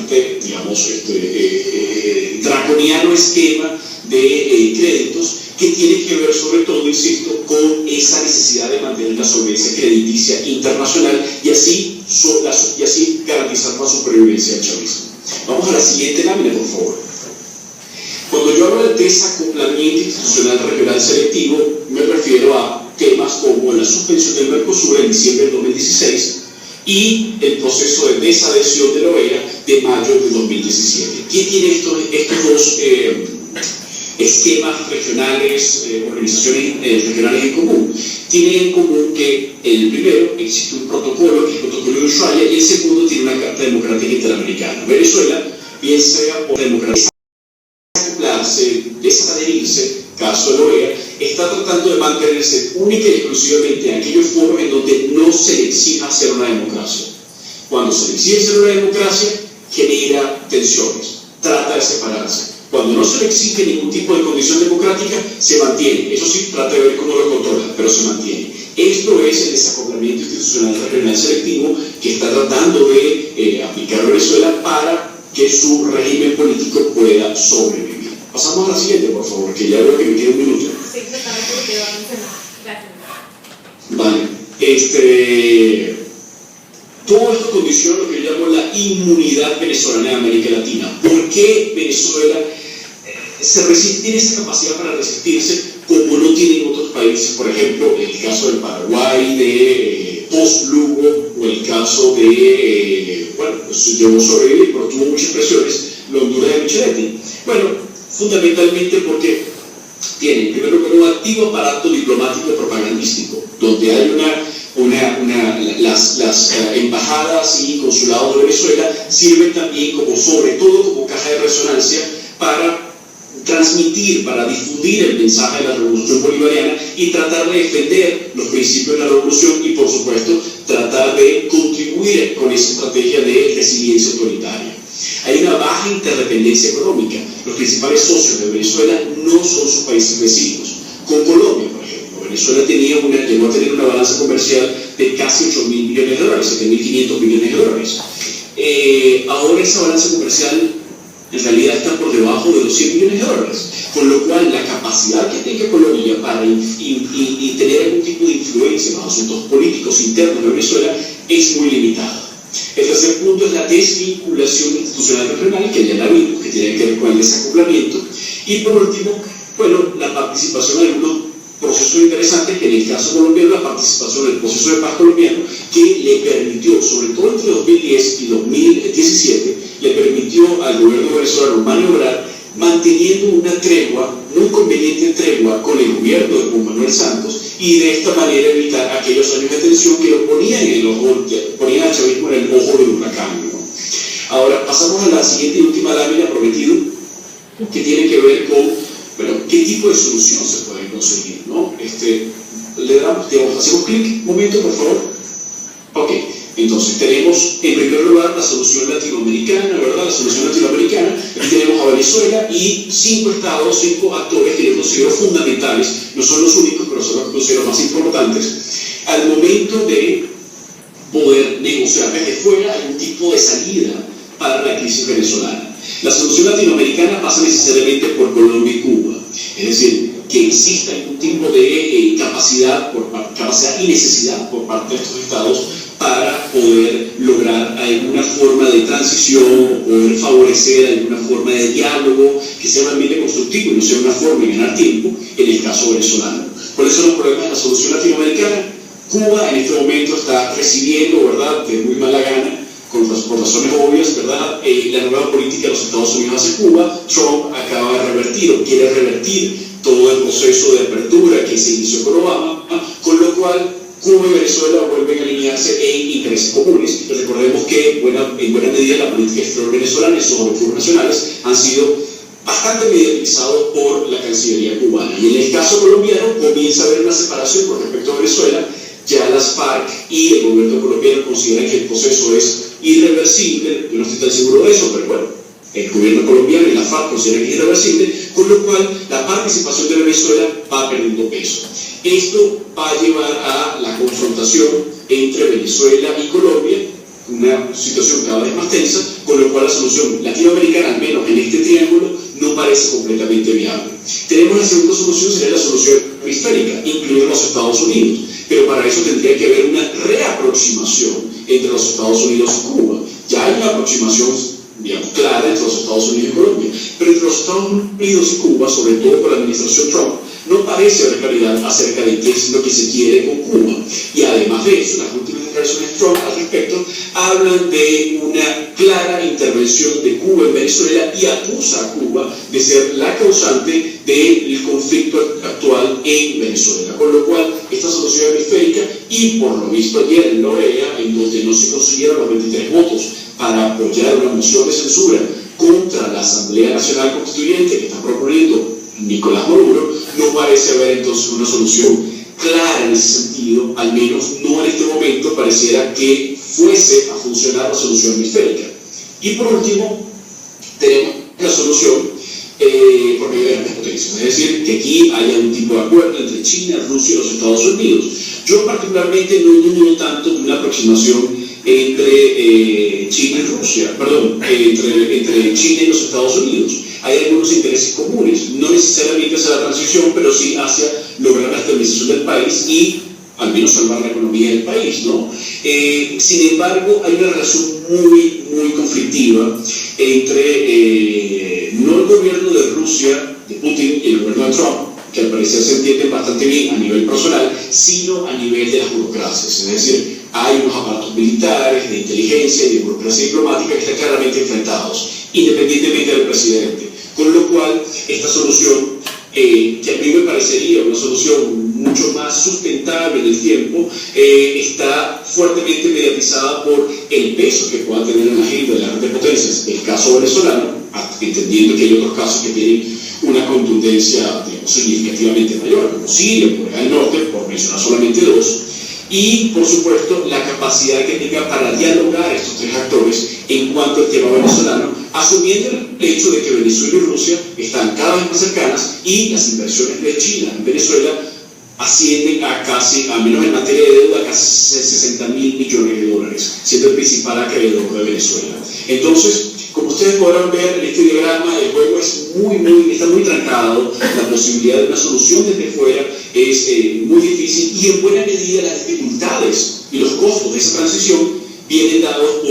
draconiano esquema de créditos, que tiene que ver sobre todo, insisto, con esa necesidad de mantener la solvencia crediticia internacional y así garantizar la supervivencia del chavismo. Vamos a la siguiente lámina, por favor. Cuando yo hablo de desacoplamiento institucional regional selectivo, me refiero a temas como la suspensión del Mercosur en diciembre del 2016 y el proceso de desadhesión de la OEA de mayo de 2017. ¿Qué tiene estos dos esquemas regionales, organizaciones regionales en común? Tienen en común que el primero existe un protocolo, que es el protocolo de Ushuaia, y el segundo tiene una Carta Democrática Interamericana. Venezuela, bien sea por democracia, desadherirse, caso de la OEA, está tratando de mantenerse única y exclusivamente en aquellos foros en donde no se le exija ser una democracia. Cuando se le exige ser una democracia, genera tensiones, trata de separarse. Cuando no se le exige ningún tipo de condición democrática, se mantiene. Eso sí, trata de ver cómo lo controla, pero se mantiene. Esto es el desacoplamiento institucional regional selectivo que está tratando de aplicar Venezuela para que su régimen político pueda sobrevivir. Pasamos a la siguiente, por favor, que ya veo que me queda un minuto. Sí, exactamente lo que iba a mencionar. Gracias. Vale. Todo esto condiciona lo que yo llamo la inmunidad venezolana de América Latina. ¿Por qué Venezuela tiene esa capacidad para resistirse como no tienen otros países? Por ejemplo, el caso del Paraguay, de post-Lugo, o el caso de, pues llegó a sobrevivir, pero tuvo muchas presiones, la Honduras de Micheletti. Bueno, fundamentalmente porque tienen, primero, un activo aparato diplomático y propagandístico, donde hay las embajadas y consulados de Venezuela sirven también como, sobre todo, como caja de resonancia para transmitir, para difundir el mensaje de la revolución bolivariana y tratar de defender los principios de la revolución y, por supuesto, tratar de contribuir con esa estrategia de resiliencia autoritaria. Hay una baja interdependencia económica. Los principales socios de Venezuela no son sus países vecinos. Con Colombia, por ejemplo, Venezuela llegó a tener una balanza comercial de casi 8.000 millones de dólares, 7.500 millones de dólares. Ahora esa balanza comercial en realidad está por debajo de los 100 millones de dólares, con lo cual la capacidad que tenga Colombia para tener algún tipo de influencia en los asuntos políticos internos de Venezuela es muy limitada. El tercer punto es la desvinculación institucional regional, que ya la vimos, que tiene que ver con el desacoplamiento. Y por último, la participación en algunos procesos interesantes, que en el caso colombiano, la participación en el proceso de paz colombiano, que le permitió, sobre todo entre 2010 y 2017, le permitió al gobierno venezolano maniobrar manteniendo una tregua, muy conveniente tregua con el gobierno de Juan Manuel Santos, y de esta manera evitar aquellos años de tensión que lo ponían al chavismo en el ojo del huracán, ¿no? Ahora pasamos a la siguiente y última lámina, prometido, que tiene que ver con, qué tipo de solución se puede conseguir, ¿no? Le damos, hacemos clic, un momento, por favor. Ok, entonces tenemos en primer lugar la solución latinoamericana, ¿verdad? La solución latinoamericana. Aquí tenemos a Venezuela y 5 estados, 5 actores que yo considero fundamentales, no son los únicos, pero son los que considero más importantes, al momento de poder negociar desde fuera algún tipo de salida para la crisis venezolana. La solución latinoamericana pasa necesariamente por Colombia y Cuba, es decir, que exista algún tipo de capacidad y necesidad por parte de estos estados para poder lograr alguna forma de transición, poder favorecer alguna forma de diálogo que sea un ambiente constructivo y no sea una forma de ganar tiempo en el caso venezolano. ¿Cuáles son los problemas de la solución latinoamericana? Cuba en este momento está recibiendo, ¿verdad?, de muy mala gana, por razones obvias, ¿verdad?, la nueva política de los Estados Unidos hacia Cuba. Trump acaba de revertir o quiere revertir todo el proceso de apertura que se inició con Obama, con lo cual Cuba y Venezuela vuelven a alinearse en intereses comunes. Y recordemos que en buena medida la política exterior venezolana y sus objetivos nacionales han sido bastante mediatizados por la Cancillería cubana. Y en el caso colombiano comienza a haber una separación con respecto a Venezuela. Ya las FARC y el gobierno colombiano consideran que el proceso es irreversible. Yo no estoy tan seguro de eso, pero bueno, el gobierno colombiano y la FARC consideran que es irreversible, con lo cual la participación de Venezuela va perdiendo peso. Esto va a llevar a la confrontación entre Venezuela y Colombia, una situación cada vez más tensa, con lo cual la solución latinoamericana, al menos en este triángulo, no parece completamente viable. Tenemos la segunda solución, sería la solución hemisférica, incluidos los Estados Unidos, pero para eso tendría que haber una reaproximación entre los Estados Unidos y Cuba. Ya hay una aproximación, digamos, clara entre los Estados Unidos y Colombia, pero entre los Estados Unidos y Cuba, sobre todo por la administración Trump, no parece haber claridad acerca de qué es lo que se quiere con Cuba. Y además de eso, las últimas declaraciones de Trump al respecto hablan de una clara intervención de Cuba en Venezuela y acusa a Cuba de ser la causante del conflicto actual en Venezuela. Con lo cual, esta solución hemisférica, y por lo visto ayer en la OEA, en donde no se consiguieron los 23 votos para apoyar una moción de censura contra la Asamblea Nacional Constituyente que está proponiendo Nicolás Maduro, no parece haber entonces una solución clara en ese sentido, al menos no en este momento pareciera que fuese a funcionar la solución hemisférica. Y por último, tenemos la solución por medio de grandes potencias, es decir, que aquí haya un tipo de acuerdo entre China, Rusia y los Estados Unidos. Yo particularmente no dudo tanto de una aproximación entre China y Rusia, entre China y los Estados Unidos. Hay algunos intereses comunes, no necesariamente hacia la transición, pero sí hacia lograr la estabilización del país y al menos salvar la economía del país, ¿no? Sin embargo, hay una relación muy, muy conflictiva entre no el gobierno de Rusia, de Putin, y el gobierno de Trump, que al parecer se entienden bastante bien a nivel personal, sino a nivel de las burocracias. Es decir, hay unos aparatos militares, de inteligencia y de burocracia diplomática que están claramente enfrentados, independientemente del presidente. Con lo cual, esta solución, que a mí me parecería una solución mucho más sustentable en el tiempo, está fuertemente mediatizada por el peso que pueda tener en la agenda de las grandes potencias. El caso venezolano, entendiendo que hay otros casos que tienen una contundencia, digamos, significativamente mayor, como Siria, Corea del Norte, por mencionar solamente dos, y por supuesto la capacidad que tenga para dialogar estos tres actores en cuanto al tema venezolano, asumiendo el hecho de que Venezuela y Rusia están cada vez más cercanas y las inversiones de China en Venezuela ascienden a casi, al menos en materia de deuda, a casi 60.000 millones de dólares, siendo el principal acreedor de Venezuela. Entonces, como ustedes podrán ver en este diagrama, el juego está muy trancado, la posibilidad de una solución desde fuera es muy difícil, y en buena medida las dificultades y los costos de esa transición vienen dados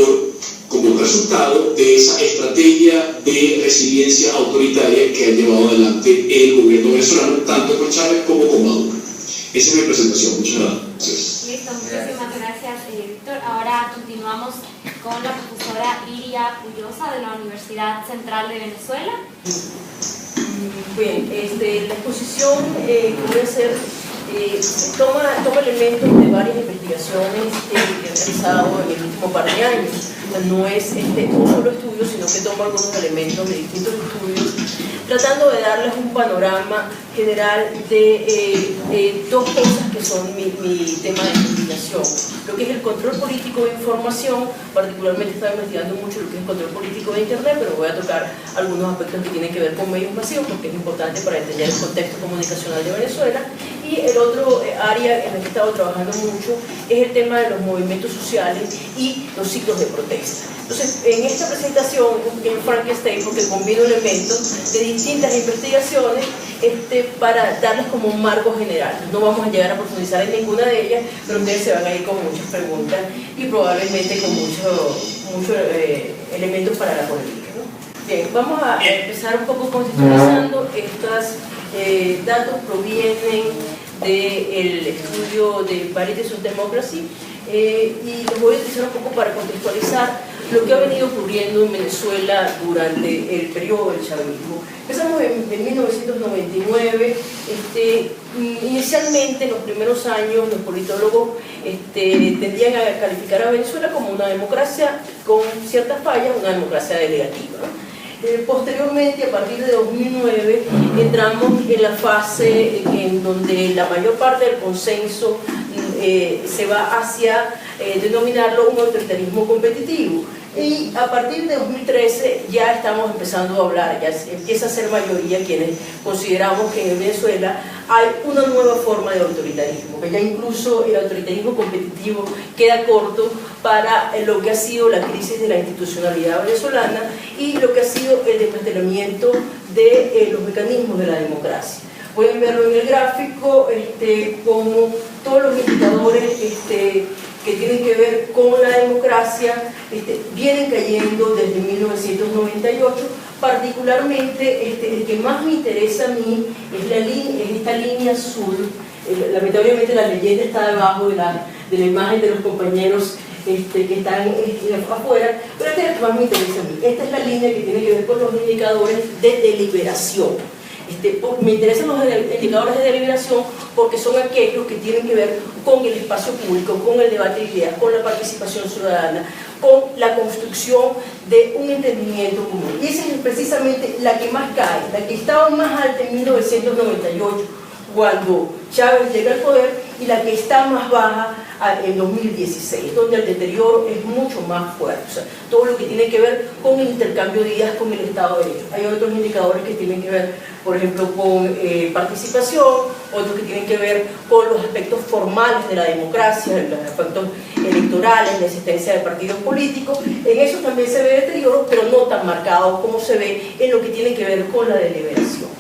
como resultado de esa estrategia de resiliencia autoritaria que ha llevado adelante el gobierno venezolano, tanto con Chávez como con Maduro. Esa es mi presentación. Muchas gracias. Listo, muchísimas gracias, Víctor. Ahora continuamos con la profesora Iria Puyosa de la Universidad Central de Venezuela. Bien, la exposición que voy a hacer toma elementos de varias investigaciones que he realizado en el último par de años. No es un solo estudio, sino que toma algunos elementos de distintos estudios, tratando de darles un panorama general de dos cosas que son mi tema de investigación. Lo que es el control político de información, particularmente estaba investigando mucho lo que es el control político de Internet, pero voy a tocar algunos aspectos que tienen que ver con medios masivos, porque es importante para entender el contexto comunicacional de Venezuela. Y el otro área en el que he estado trabajando mucho es el tema de los movimientos sociales y los ciclos de protesta. Entonces, en esta presentación, en Frankenstein, porque combino elementos de distintas investigaciones para darles como un marco general. No vamos a llegar a profundizar en ninguna de ellas, pero ustedes se van a ir con muchas preguntas y probablemente con muchos elementos para la política, ¿no? Bien, vamos a empezar un poco contextualizando. Estos datos provienen del estudio de Varieties of Democracy, y los voy a utilizar un poco para contextualizar lo que ha venido ocurriendo en Venezuela durante el periodo del chavismo. Empezamos en 1999. Inicialmente, en los primeros años, los politólogos tendían a calificar a Venezuela como una democracia con ciertas fallas, una democracia delegativa, ¿no? Posteriormente, a partir de 2009, entramos en la fase en donde la mayor parte del consenso se va hacia denominarlo un autoritarismo competitivo. Y a partir de 2013 ya estamos empezando a hablar, ya empieza a ser mayoría quienes consideramos que en Venezuela hay una nueva forma de autoritarismo, que ya incluso el autoritarismo competitivo queda corto para lo que ha sido la crisis de la institucionalidad venezolana y lo que ha sido el desmantelamiento de los mecanismos de la democracia. Pueden verlo en el gráfico, como todos los indicadores que tienen que ver con la democracia vienen cayendo desde 1998. Particularmente, el que más me interesa a mí es esta línea azul. Lamentablemente la leyenda está debajo de la imagen de los compañeros que están afuera, pero esta es la que más me interesa a mí. Esta es la línea que tiene que ver con los indicadores de deliberación. Me interesan los indicadores de deliberación porque son aquellos que tienen que ver con el espacio público, con el debate de ideas, con la participación ciudadana, con la construcción de un entendimiento común. Y esa es precisamente la que más cae, la que estaba más alta en 1998, cuando Chávez llega al poder, y la que está más baja en 2016, donde el deterioro es mucho más fuerte. O sea, todo lo que tiene que ver con el intercambio de ideas, con el Estado de Derecho. Hay otros indicadores que tienen que ver, por ejemplo, con participación, otros que tienen que ver con los aspectos formales de la democracia, los aspectos electorales, la existencia de partidos políticos. En eso también se ve deterioro, pero no tan marcado como se ve en lo que tiene que ver con la deliberación.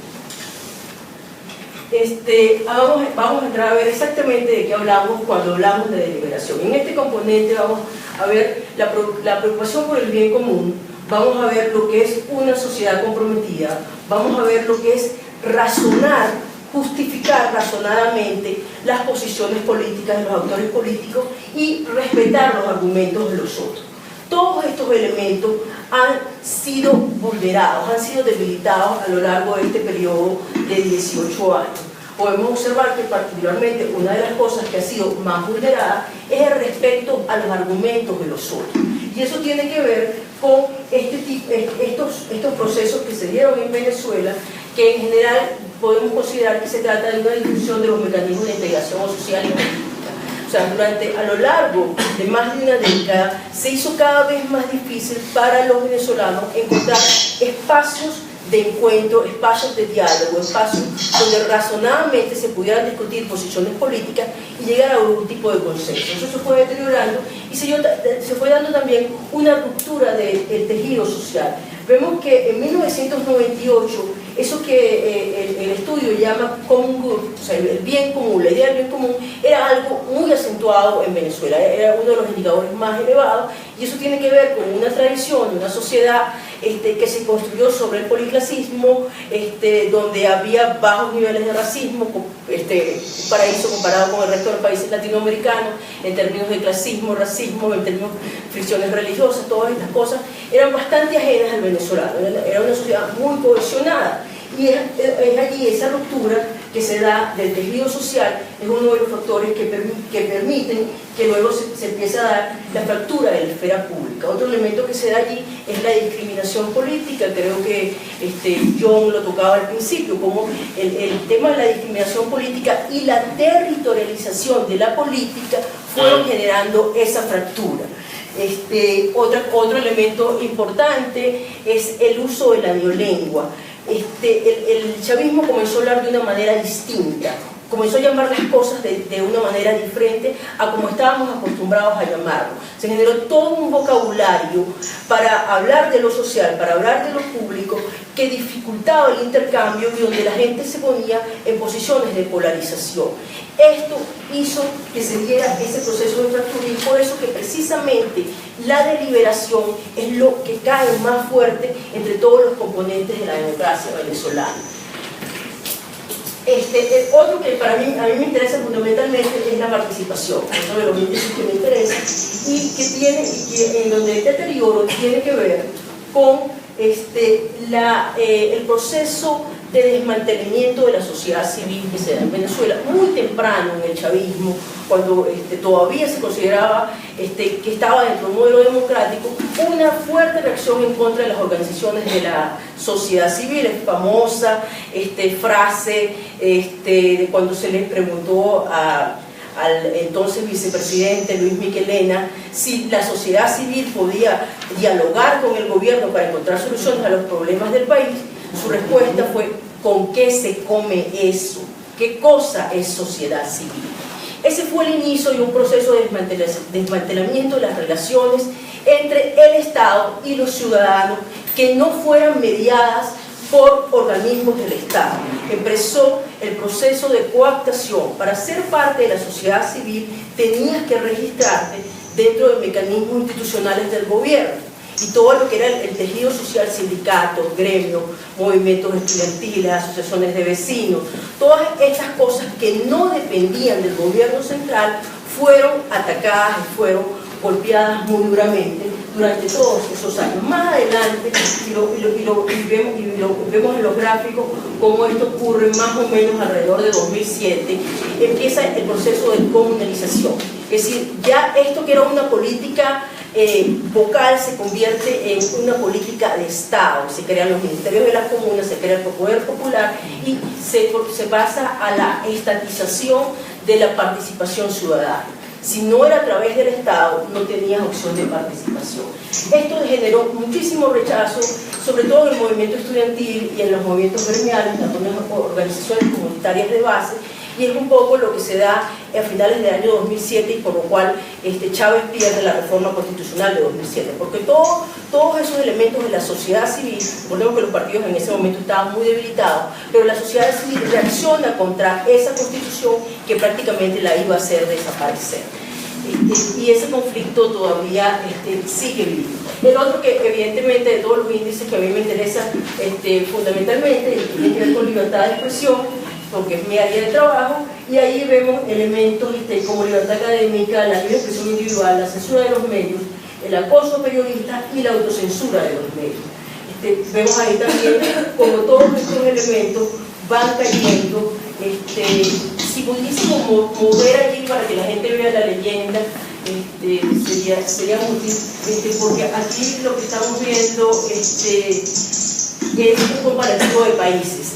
vamos a entrar a ver exactamente de qué hablamos cuando hablamos de deliberación. En este componente vamos a ver la preocupación por el bien común, vamos a ver lo que es una sociedad comprometida, vamos a ver lo que es razonar, justificar razonadamente las posiciones políticas de los autores políticos y respetar los argumentos de los otros. Todos estos elementos han sido vulnerados, han sido debilitados a lo largo de este periodo de 18 años. Podemos observar que particularmente una de las cosas que ha sido más vulnerada es el respecto a los argumentos de los otros. Y eso tiene que ver con estos procesos que se dieron en Venezuela, que en general podemos considerar que se trata de una discusión de los mecanismos de integración social y política. O sea, a lo largo de más de una década se hizo cada vez más difícil para los venezolanos encontrar espacios de encuentro, espacios de diálogo, espacios donde razonadamente se pudieran discutir posiciones políticas y llegar a algún tipo de consenso. Eso se fue deteriorando y se fue dando también una ruptura del tejido social. Vemos que en 1998, eso que el estudio llama common good, o sea, el bien común, la idea del bien común, era algo muy acentuado en Venezuela, era uno de los indicadores más elevados, y eso tiene que ver con una tradición, una sociedad que se construyó sobre el policlasismo, donde había bajos niveles de racismo, un paraíso comparado con el resto de los países latinoamericanos, en términos de clasismo, racismo, en términos de fricciones religiosas, todas estas cosas eran bastante ajenas al venezolano, era una sociedad muy cohesionada. Y es allí esa ruptura que se da del tejido social, es uno de los factores que permiten que luego se empiece a dar la fractura de la esfera pública. Otro elemento que se da allí es la discriminación política, creo que John lo tocaba al principio, como el tema de la discriminación política y la territorialización de la política fueron generando esa fractura. Otro elemento importante es el uso de la neolengua. El chavismo comenzó a hablar de una manera distinta, comenzó a llamar las cosas de una manera diferente a como estábamos acostumbrados a llamarlo. Se generó todo un vocabulario para hablar de lo social, para hablar de lo público, que dificultaba el intercambio y donde la gente se ponía en posiciones de polarización. Esto hizo que se diera ese proceso de fractura y por eso que precisamente la deliberación es lo que cae más fuerte entre todos los componentes de la democracia venezolana. Otro que a mí me interesa fundamentalmente es la participación, uno de los índices que me interesa y en donde el deterioro tiene que ver con el proceso de desmantelamiento de la sociedad civil que se da en Venezuela muy temprano en el chavismo, cuando todavía se consideraba que estaba dentro de un modelo democrático, una fuerte reacción en contra de las organizaciones de la sociedad civil. Es famosa frase de cuando se les preguntó al entonces vicepresidente Luis Michelena si la sociedad civil podía dialogar con el gobierno para encontrar soluciones a los problemas del país. Su respuesta fue: ¿con qué se come eso? ¿Qué cosa es sociedad civil? Ese fue el inicio de un proceso de desmantelamiento de las relaciones entre el Estado y los ciudadanos que no fueran mediadas por organismos del Estado. Empezó el proceso de cooptación. Para ser parte de la sociedad civil tenías que registrarte dentro de mecanismos institucionales del gobierno. Y todo lo que era el tejido social, sindicatos, gremios, movimientos estudiantiles, asociaciones de vecinos, todas estas cosas que no dependían del gobierno central fueron atacadas y fueron golpeadas muy duramente durante todos esos años. Más adelante, vemos en los gráficos cómo esto ocurre más o menos alrededor de 2007, empieza el proceso de comunalización. Es decir, ya esto que era una política vocal se convierte en una política de Estado. Se crean los ministerios de las comunas, se crea el poder popular y se pasa a la estatización de la participación ciudadana. Si no era a través del Estado, no tenías opción de participación. Esto generó muchísimo rechazo, sobre todo en el movimiento estudiantil y en los movimientos gremiales, en algunas organizaciones comunitarias de base, y es un poco lo que se da a finales del año 2007 y por lo cual Chávez pierde la reforma constitucional de 2007, porque todos esos elementos de la sociedad civil, recordemos que los partidos en ese momento estaban muy debilitados, pero la sociedad civil reacciona contra esa constitución que prácticamente la iba a hacer desaparecer. Y ese conflicto todavía sigue vivo. El otro que evidentemente de todos los índices que a mí me interesan fundamentalmente tiene que ver con libertad de expresión, porque es mi área de trabajo, y ahí vemos elementos como libertad académica, la libre expresión individual, la censura de los medios, el acoso a periodistas y la autocensura de los medios. Vemos ahí también como todos estos elementos van cayendo. Si pudiésemos mover aquí para que la gente vea la leyenda, sería útil, porque aquí lo que estamos viendo es un comparativo de países.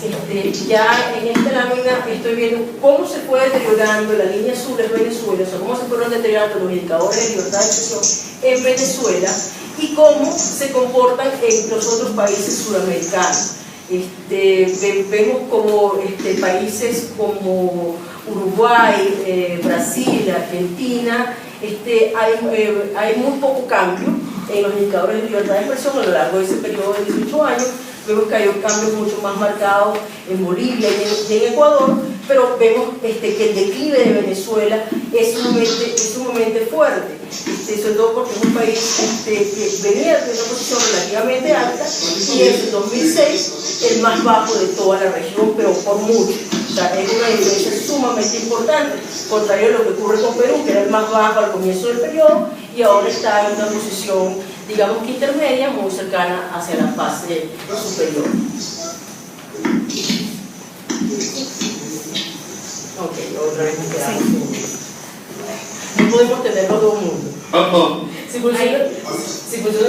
Ya en esta lámina estoy viendo cómo se fue deteriorando, la línea azul es Venezuela, o sea, cómo se fueron deteriorando los indicadores de libertad de expresión en Venezuela y cómo se comportan en los otros países sudamericanos. Vemos como países como Uruguay, Brasil, Argentina, hay muy poco cambio en los indicadores de libertad de expresión a lo largo de ese periodo de 18 años. Vemos que hay cambios mucho más marcados en Bolivia y en Ecuador, pero vemos que el declive de Venezuela es sumamente fuerte, sobre todo porque es un país que venía de una posición relativamente alta y es en 2006 el más bajo de toda la región, pero por mucho. O sea, es una diferencia sumamente importante, contrario a lo que ocurre con Perú, que era el más bajo al comienzo del periodo y ahora está en una posición, digamos que intermedia, muy cercana hacia la fase superior. Ok, otra vez me quedamos. No podemos tenerlo todo el mundo. Si funciona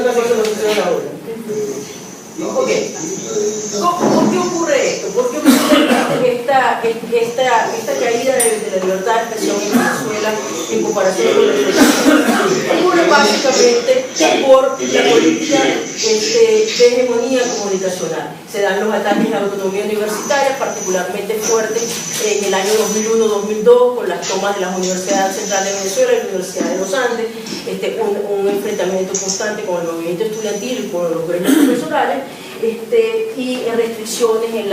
una cosa, no funciona la otra. Ok. ¿Por qué ocurre esto? ¿Por qué ocurre esta caída de la libertad de expresión en Venezuela en comparación con el país? Ocurre básicamente por la política de hegemonía comunicacional. Se dan los ataques a la autonomía universitaria, particularmente fuertes en el año 2001-2002, con las tomas de las universidades centrales de Venezuela y la Universidad de los Andes, un enfrentamiento constante con el movimiento estudiantil y con los gremios profesorales, y restricciones en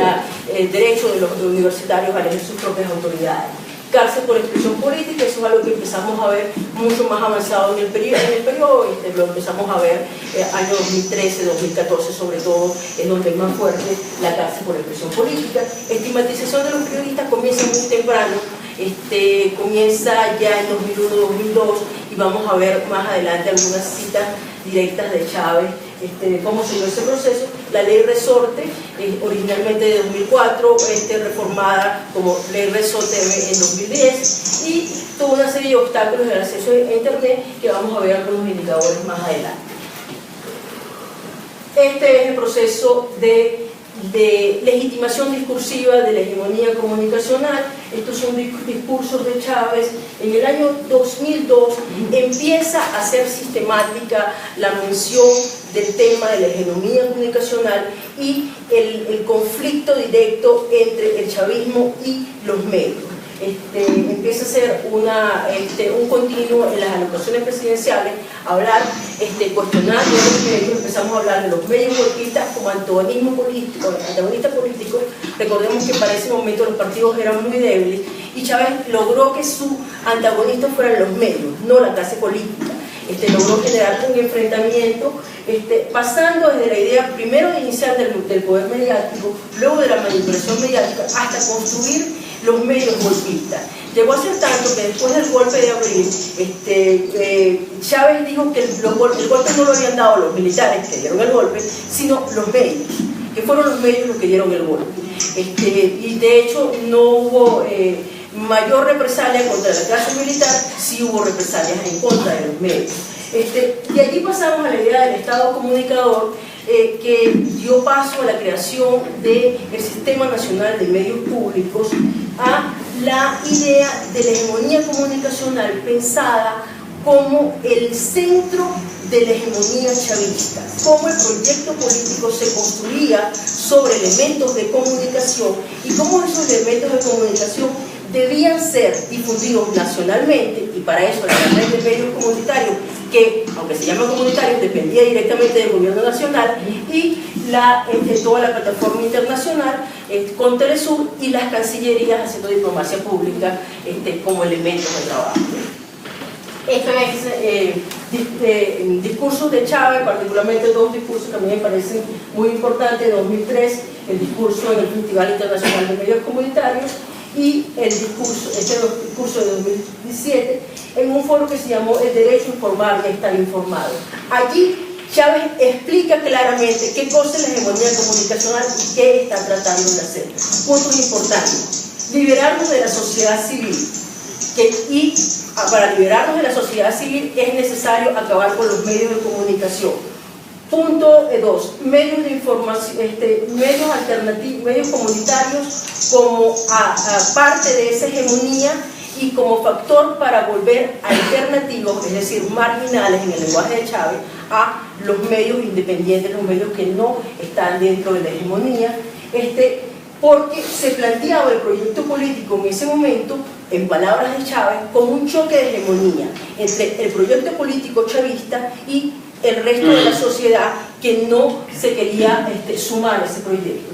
el derecho de los universitarios a elegir sus propias autoridades. Cárcel por expresión política, eso es algo que empezamos a ver mucho más avanzado en el periodo, lo empezamos a ver año 2013, 2014 sobre todo, es donde es más fuerte la cárcel por expresión política. Estigmatización de los periodistas comienza muy temprano, comienza ya en 2001-2002 y vamos a ver más adelante algunas citas directas de Chávez de cómo se dio ese proceso. La ley Resorte, originalmente de 2004, reformada como ley Resorte en 2010, y toda una serie de obstáculos del acceso a Internet que vamos a ver algunos indicadores más adelante. Este es el proceso de legitimación discursiva de la hegemonía comunicacional. Estos son discursos de Chávez. En el año 2002 empieza a ser sistemática la mención del tema de la hegemonía comunicacional y el conflicto directo entre el chavismo y los medios. Empieza a ser un continuo en las alocaciones presidenciales, cuestionar los medios. Empezamos a hablar de los medios golpistas como antagonista político. Recordemos que para ese momento los partidos eran muy débiles y Chávez logró que su antagonista fueran los medios, no la clase política. Logró generar un enfrentamiento, pasando desde la idea primero inicial del poder mediático, luego de la manipulación mediática, hasta construir los medios golpistas. Llegó a ser tanto que después del golpe de abril, Chávez dijo que el golpe no lo habían dado los militares que dieron el golpe, sino los medios, que fueron los medios los que dieron el golpe. Y de hecho no hubo mayor represalia contra la clase militar, sí hubo represalias en contra de los medios. Y allí pasamos a la idea del Estado comunicador, que dio paso a la creación del Sistema Nacional de Medios Públicos, a la idea de la hegemonía comunicacional pensada como el centro de la hegemonía chavista, cómo el proyecto político se construía sobre elementos de comunicación y cómo esos elementos de comunicación debían ser difundidos nacionalmente, y para eso la red de medios comunitarios, que aunque se llama comunitario, dependía directamente del gobierno nacional, y toda la plataforma internacional con Telesur y las cancillerías haciendo diplomacia pública como elementos de trabajo. Esto es discursos de Chávez, particularmente dos discursos que a mí me parecen muy importantes. En 2003, el discurso en el Festival Internacional de Medios Comunitarios, y este discurso de 2017 en un foro que se llamó El Derecho a Informar y a Estar Informado. Allí Chávez explica claramente qué cosa es la hegemonía comunicacional y qué está tratando de hacer. Puntos importantes: liberarnos de la sociedad civil, y para liberarnos de la sociedad civil es necesario acabar con los medios de comunicación. Punto 2, medios de información, medios alternativos, medios comunitarios como parte de esa hegemonía y como factor para volver alternativos, es decir, marginales en el lenguaje de Chávez, a los medios independientes, los medios que no están dentro de la hegemonía, porque se planteaba el proyecto político en ese momento, en palabras de Chávez, como un choque de hegemonía entre el proyecto político chavista y el resto de la sociedad que no se quería sumar a ese proyecto.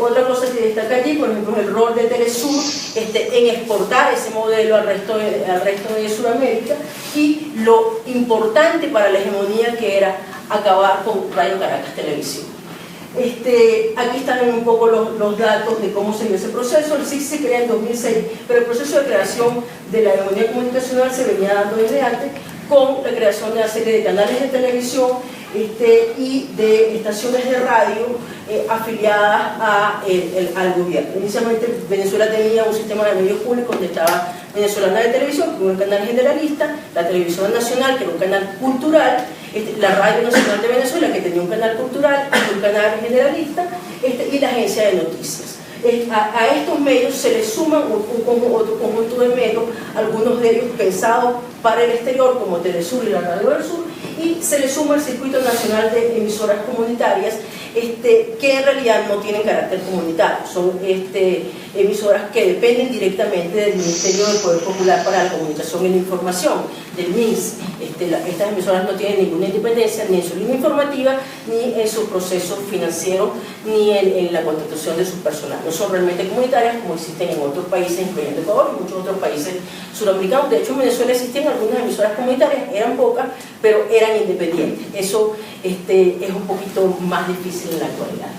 Otra cosa que destaca allí, por ejemplo, el rol de Telesur en exportar ese modelo al resto de Sudamérica, y lo importante para la hegemonía que era acabar con Radio Caracas Televisión. Aquí están un poco los datos de cómo se dio ese proceso. El CIC se crea en 2006, pero el proceso de creación de la hegemonía comunicacional se venía dando desde antes, con la creación de una serie de canales de televisión y de estaciones de radio afiliadas al gobierno. Inicialmente Venezuela tenía un sistema de medios públicos donde estaba Venezolana de Televisión, que era un canal generalista, la Televisión Nacional, que era un canal cultural, la Radio Nacional de Venezuela, que tenía un canal cultural y un canal generalista, y la Agencia de Noticias. A estos medios se les suman otro conjunto de medios, algunos de ellos pensados para el exterior, como Telesur y la Radio del Sur, y se les suma el Circuito Nacional de Emisoras Comunitarias, que en realidad no tienen carácter comunitario, son emisoras que dependen directamente del Ministerio del Poder Popular para la Comunicación y la Información, del MINS. Estas emisoras no tienen ninguna independencia, ni en su línea informativa, ni en su proceso financiero, ni en la contratación de su personal. No son realmente comunitarias como existen en otros países, incluyendo Ecuador y muchos otros países suramericanos. De hecho, en Venezuela existen algunas emisoras comunitarias, eran pocas, pero eran independientes. Eso es un poquito más difícil en la actualidad.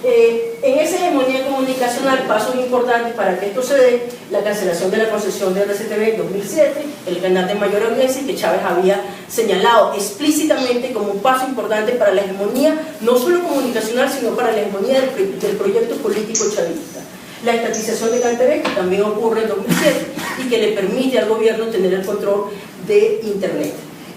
En esa hegemonía comunicacional, pasos importantes para que esto se dé: la cancelación de la concesión de RCTV en 2007, el canal de mayor audiencia, que Chávez había señalado explícitamente como un paso importante para la hegemonía, no solo comunicacional, sino para la hegemonía del proyecto político chavista. La estatización de CanTV, que también ocurre en 2007 y que le permite al gobierno tener el control de Internet.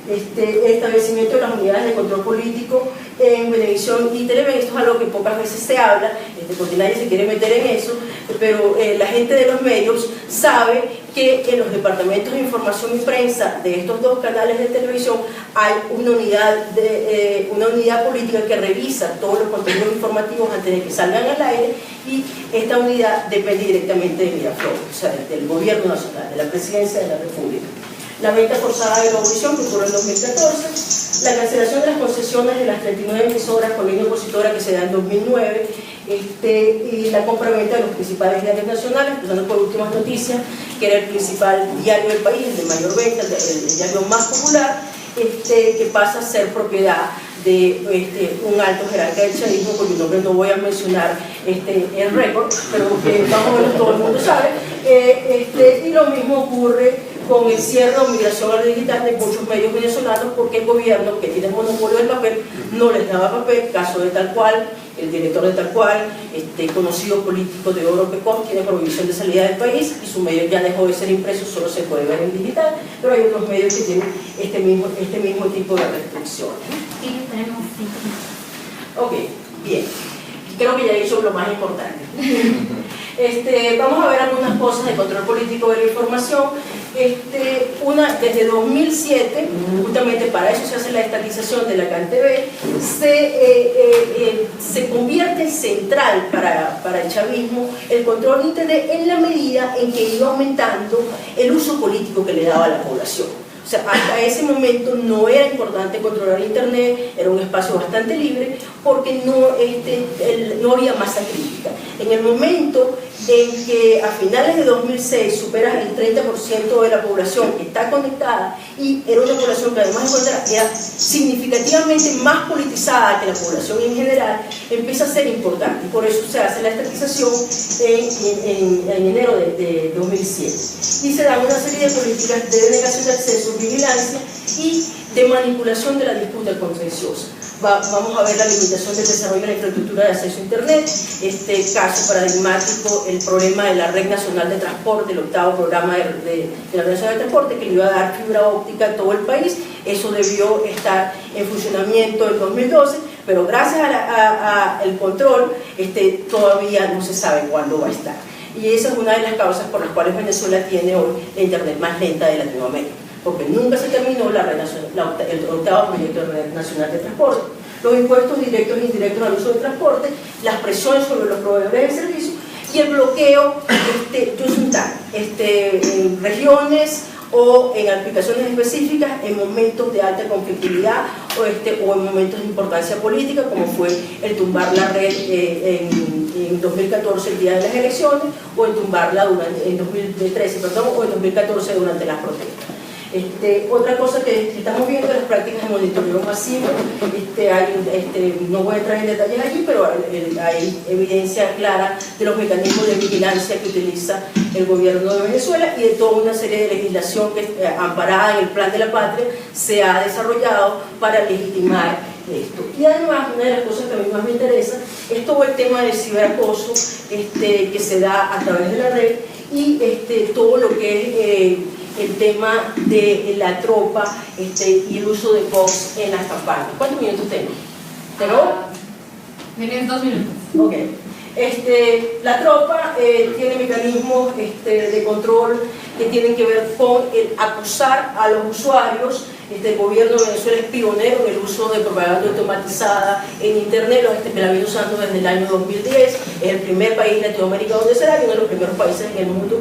El establecimiento de las unidades de control político en Venevisión y Televen. Esto es algo que pocas veces se habla, porque nadie se quiere meter en eso, pero la gente de los medios sabe que en los departamentos de información y prensa de estos dos canales de televisión hay una unidad política que revisa todos los contenidos informativos antes de que salgan al aire, y esta unidad depende directamente de Miraflores, o sea, del gobierno nacional, de la presidencia de la República. La venta forzada de la audición, que ocurrió en 2014, la cancelación de las concesiones de las 39 emisoras con línea opositora, que se da en 2009, y la compra-venta de los principales diarios nacionales, empezando por Últimas Noticias, que era el principal diario del país, el de mayor venta, el diario más popular, que pasa a ser propiedad de un alto jerarca del chavismo, cuyo nombre no voy a mencionar en récord, pero que más o menos todo el mundo sabe. Y lo mismo ocurre con el cierre o migración a lo digital de muchos medios venezolanos, porque el gobierno, que tiene monopolio del papel, no les daba papel. Caso de Tal Cual, el director de Tal Cual, conocido político de Oro Pecos, tiene prohibición de salida del país y su medio ya dejó de ser impreso, solo se puede ver en digital, pero hay otros medios que tienen este mismo tipo de restricciones. Sí, tenemos 5 minutos. Ok, bien. Creo que ya he dicho lo más importante. Vamos a ver algunas cosas de control político de la información. Desde 2007, justamente para eso se hace la estatización de la CanTV, se convierte central para el chavismo el control de Internet en la medida en que iba aumentando el uso político que le daba a la población. O sea, hasta ese momento no era importante controlar Internet, era un espacio bastante libre porque no había masa crítica. En el momento en que a finales de 2006 superas el 30% de la población que está conectada, y era una población que además era significativamente más politizada que la población en general, empieza a ser importante, y por eso se hace la estatización en enero de 2007, y se dan una serie de políticas de denegación de acceso, vigilancia y de manipulación de la disputa contenciosa. Vamos a ver la limitación del desarrollo de la infraestructura de acceso a Internet, caso paradigmático, el problema de la Red Nacional de Transporte, el octavo programa de la Red Nacional de Transporte, que le iba a dar fibra óptica a todo el país. Eso debió estar en funcionamiento en 2012, pero gracias al control todavía no se sabe cuándo va a estar. Y esa es una de las causas por las cuales Venezuela tiene hoy la Internet más lenta de Latinoamérica, porque nunca se terminó el octavo proyecto de Red Nacional de Transporte. Los impuestos directos e indirectos al uso del transporte, las presiones sobre los proveedores de servicios y el bloqueo en regiones o en aplicaciones específicas en momentos de alta conflictividad o en momentos de importancia política, como fue el tumbar la red en 2014, el día de las elecciones, o el tumbarla en 2013, o en 2014 durante las protestas. Otra cosa que estamos viendo es las prácticas de monitoreo masivo. No voy a entrar en detalles allí, pero hay evidencia clara de los mecanismos de vigilancia que utiliza el gobierno de Venezuela y de toda una serie de legislación que, amparada en el Plan de la Patria, se ha desarrollado para legitimar esto. Y además, una de las cosas que a mí más me interesa es todo el tema del ciberacoso que se da a través de la red y todo lo que es el tema de la tropa y el uso de Vox en las campañas. ¿Cuántos minutos tengo? ¿Tengo? Tienes 2 minutos. Ok. La tropa tiene mecanismos de control que tienen que ver con el acusar a los usuarios. El gobierno de Venezuela es pionero en el uso de propaganda automatizada en Internet, que la viene usando desde el año 2010. Es el primer país de Latinoamérica donde se da, y uno de los primeros países en el mundo,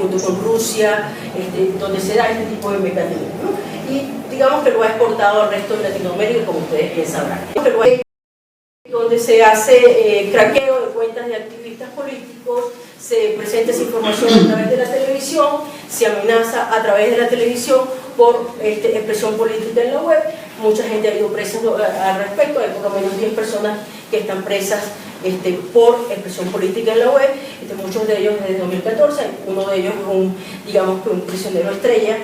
junto con Rusia, donde se da este tipo de mecanismos, ¿no? Y digamos que lo ha exportado al resto de Latinoamérica, como ustedes bien sabrán. Donde se hace craqueo de cuentas de activistas políticos, se presenta esa información a través de la televisión, se amenaza a través de la televisión por expresión política en la web. Mucha gente ha ido presa al respecto, hay por lo menos 10 personas que están presas por expresión política en la web, muchos de ellos desde 2014, uno de ellos es un prisionero estrella.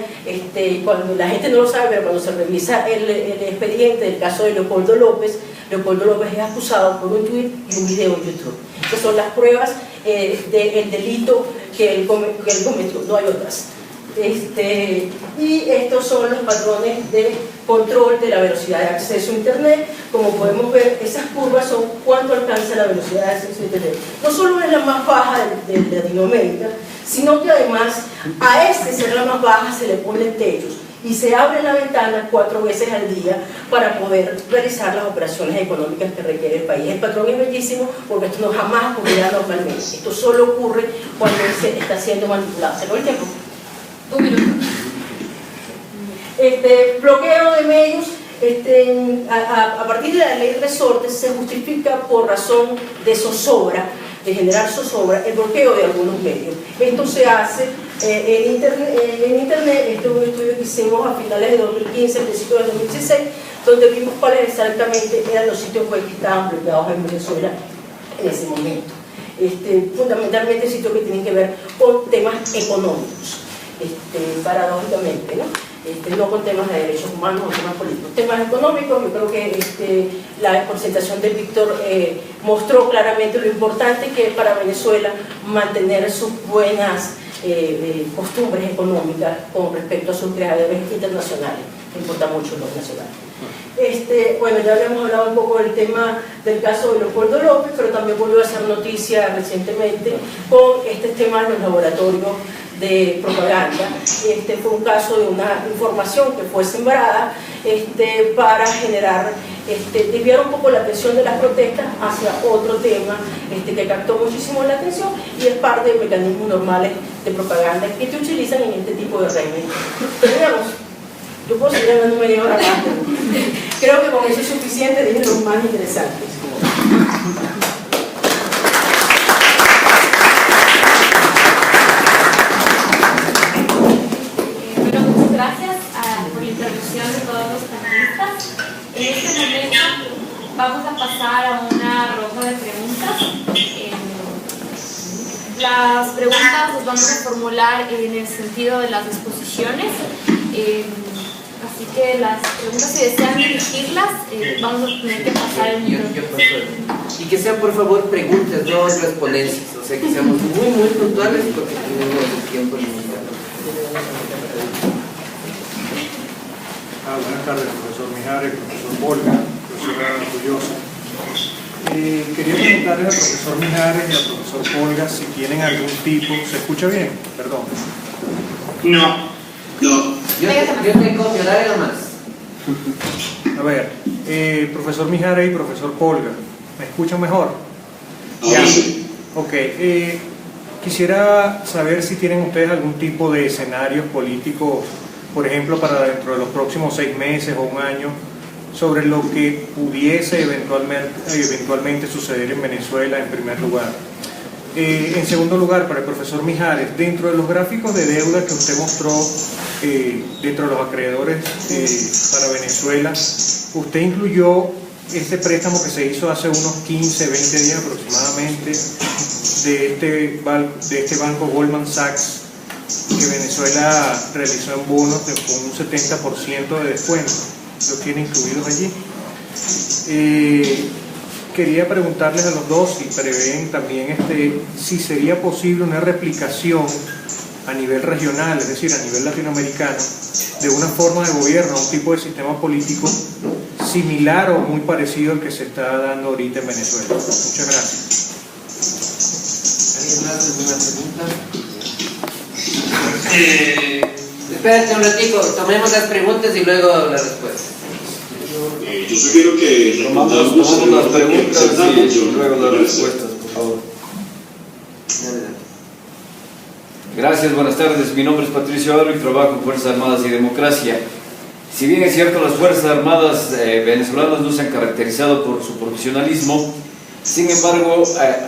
Cuando la gente no lo sabe, pero cuando se revisa el expediente del caso de Leopoldo López es acusado por un tweet y un video en YouTube. Estas son las pruebas del delito que él cometió, no hay otras. Y estos son los patrones de control de la velocidad de acceso a Internet. Como podemos ver, esas curvas son cuánto alcanza la velocidad de acceso a Internet. No solo es la más baja de Latinoamérica, sino que además a ser la más baja se le ponen techos y se abre la ventana 4 veces al día para poder realizar las operaciones económicas que requiere el país. El patrón es bellísimo porque esto no jamás ocurrirá normalmente. Esto solo ocurre cuando se está siendo manipulado. ¿Se lo el tiempo? 1 minuto. Bloqueo de medios, a partir de la ley de resortes se justifica por razón de zozobra, de generar zozobra, el bloqueo de algunos medios. Esto se hace en Internet. Este es un estudio que hicimos a finales de 2015, principios de 2016, donde vimos cuáles exactamente eran los sitios web que estaban bloqueados en Venezuela en ese momento. Fundamentalmente sitios que tienen que ver con temas económicos. Paradójicamente, no con temas de derechos humanos o temas políticos. Temas económicos, yo creo que la presentación de Víctor mostró claramente lo importante que es para Venezuela mantener sus buenas costumbres económicas con respecto a sus creadores internacionales. Me importa mucho los nacionales. Bueno, ya habíamos hablado un poco del tema del caso de Leopoldo López, pero también volvió a hacer noticia recientemente con este tema de los laboratorios de propaganda. Fue un caso de una información que fue sembrada para generar, desviar un poco la atención de las protestas hacia otro tema que captó muchísimo la atención, y es parte de mecanismos normales de propaganda que se utilizan en este tipo de régimen. Terminamos. Yo puedo seguir hablando media hora más. Creo que con eso es suficiente, dije los más interesantes. Bueno, muchas gracias por la introducción de todos los panelistas. En este momento vamos a pasar a una ronda de preguntas. Las preguntas las vamos a formular en el sentido de las disposiciones. Así que las preguntas, si desean dirigirlas, vamos a tener que pasar el micrófono. Y que sean, por favor, preguntas, no respondencias. O sea, que seamos muy puntuales porque tenemos tiempo limitado. Buenas tardes, profesor Mijares, profesor Polga, profesora Orgullosa. Quería preguntarles al profesor Mijares y al profesor Polga si tienen algún tipo... ¿Se escucha bien? Perdón. No. Yo te copio, dale nomás. A ver, profesor Mijares y profesor Polga, ¿me escuchan mejor? Ahora sí. Ok, quisiera saber si tienen ustedes algún tipo de escenarios políticos, por ejemplo, para dentro de los próximos 6 meses o un año, sobre lo que pudiese eventualmente suceder en Venezuela, en primer lugar. En segundo lugar, para el profesor Mijares, dentro de los gráficos de deuda que usted mostró, dentro de los acreedores para Venezuela, usted incluyó este préstamo que se hizo hace unos 15, 20 días aproximadamente de este banco Goldman Sachs, que Venezuela realizó en bonos con un 70% de descuento. ¿Los tiene incluidos allí? Quería preguntarles a los dos si prevén también si sería posible una replicación a nivel regional, es decir, a nivel latinoamericano, de una forma de gobierno, un tipo de sistema político similar o muy parecido al que se está dando ahorita en Venezuela. Muchas gracias. ¿Alguien más alguna pregunta? Espérate un ratito, tomemos las preguntas y luego las respuestas. Yo sugiero que tomamos las preguntas y luego las respuestas, por favor. Gracias, buenas tardes. Mi nombre es Patricio Aro y trabajo en Fuerzas Armadas y Democracia. Si bien es cierto, las Fuerzas Armadas venezolanas no se han caracterizado por su profesionalismo, sin embargo,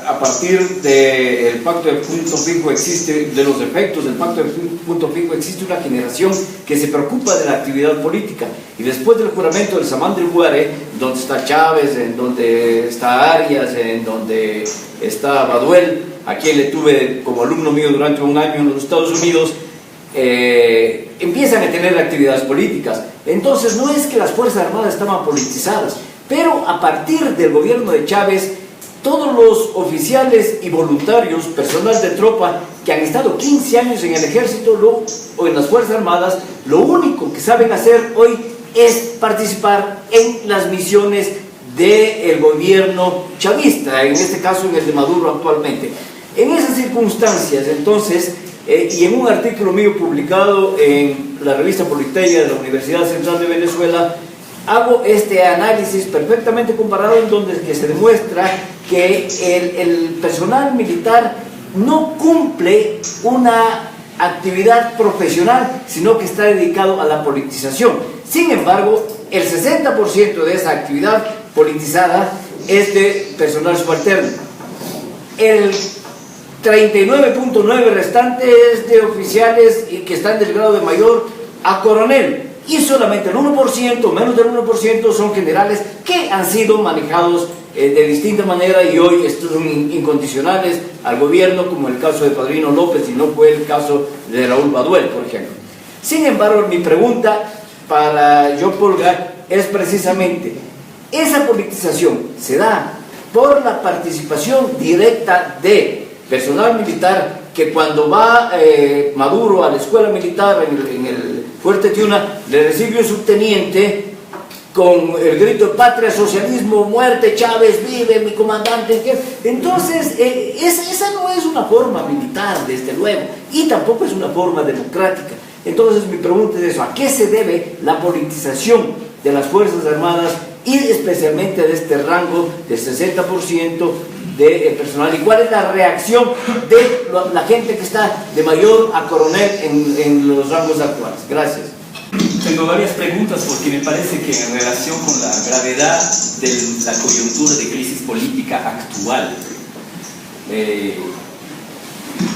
a partir del pacto de punto fijo de los efectos del pacto de punto fijo, existe una generación que se preocupa de la actividad política. Y después del juramento del Samán del Guare, donde está Chávez, en donde está Arias, en donde está Baduel, a quien le tuve como alumno mío durante un año en los Estados Unidos, empiezan a tener actividades políticas. Entonces, no es que las Fuerzas Armadas estaban politizadas, pero a partir del gobierno de Chávez, todos los oficiales y voluntarios, personal de tropa que han estado 15 años en el ejército o en las Fuerzas Armadas, lo único que saben hacer hoy es participar en las misiones del gobierno chavista, en este caso en el de Maduro actualmente. En esas circunstancias, entonces, y en un artículo mío publicado en la revista Politeia de la Universidad Central de Venezuela, hago este análisis perfectamente comparado en donde que se demuestra que el personal militar no cumple una actividad profesional, sino que está dedicado a la politización. Sin embargo, el 60% de esa actividad politizada es de personal subalterno. El 39.9% restante es de oficiales que están del grado de mayor a coronel. Y solamente el 1%, menos del 1%, son generales que han sido manejados de distinta manera y hoy estos son incondicionales al gobierno, como el caso de Padrino López y no fue el caso de Raúl Baduel, por ejemplo. Sin embargo, mi pregunta para Polga es precisamente, ¿esa politización se da por la participación directa de personal militar que cuando va Maduro a la escuela militar en el Fuerte Tiuna le recibe un subteniente con el grito patria, socialismo, muerte, Chávez, vive, mi comandante. Entonces, esa no es una forma militar, desde luego, y tampoco es una forma democrática. Entonces, mi pregunta es eso: ¿a qué se debe la politización de las Fuerzas Armadas y especialmente de este rango del 60% de personal? ¿Y cuál es la reacción de la gente que está de mayor a coronel en los rangos actuales? Gracias. Tengo varias preguntas porque me parece que en relación con la gravedad de la coyuntura de crisis política actual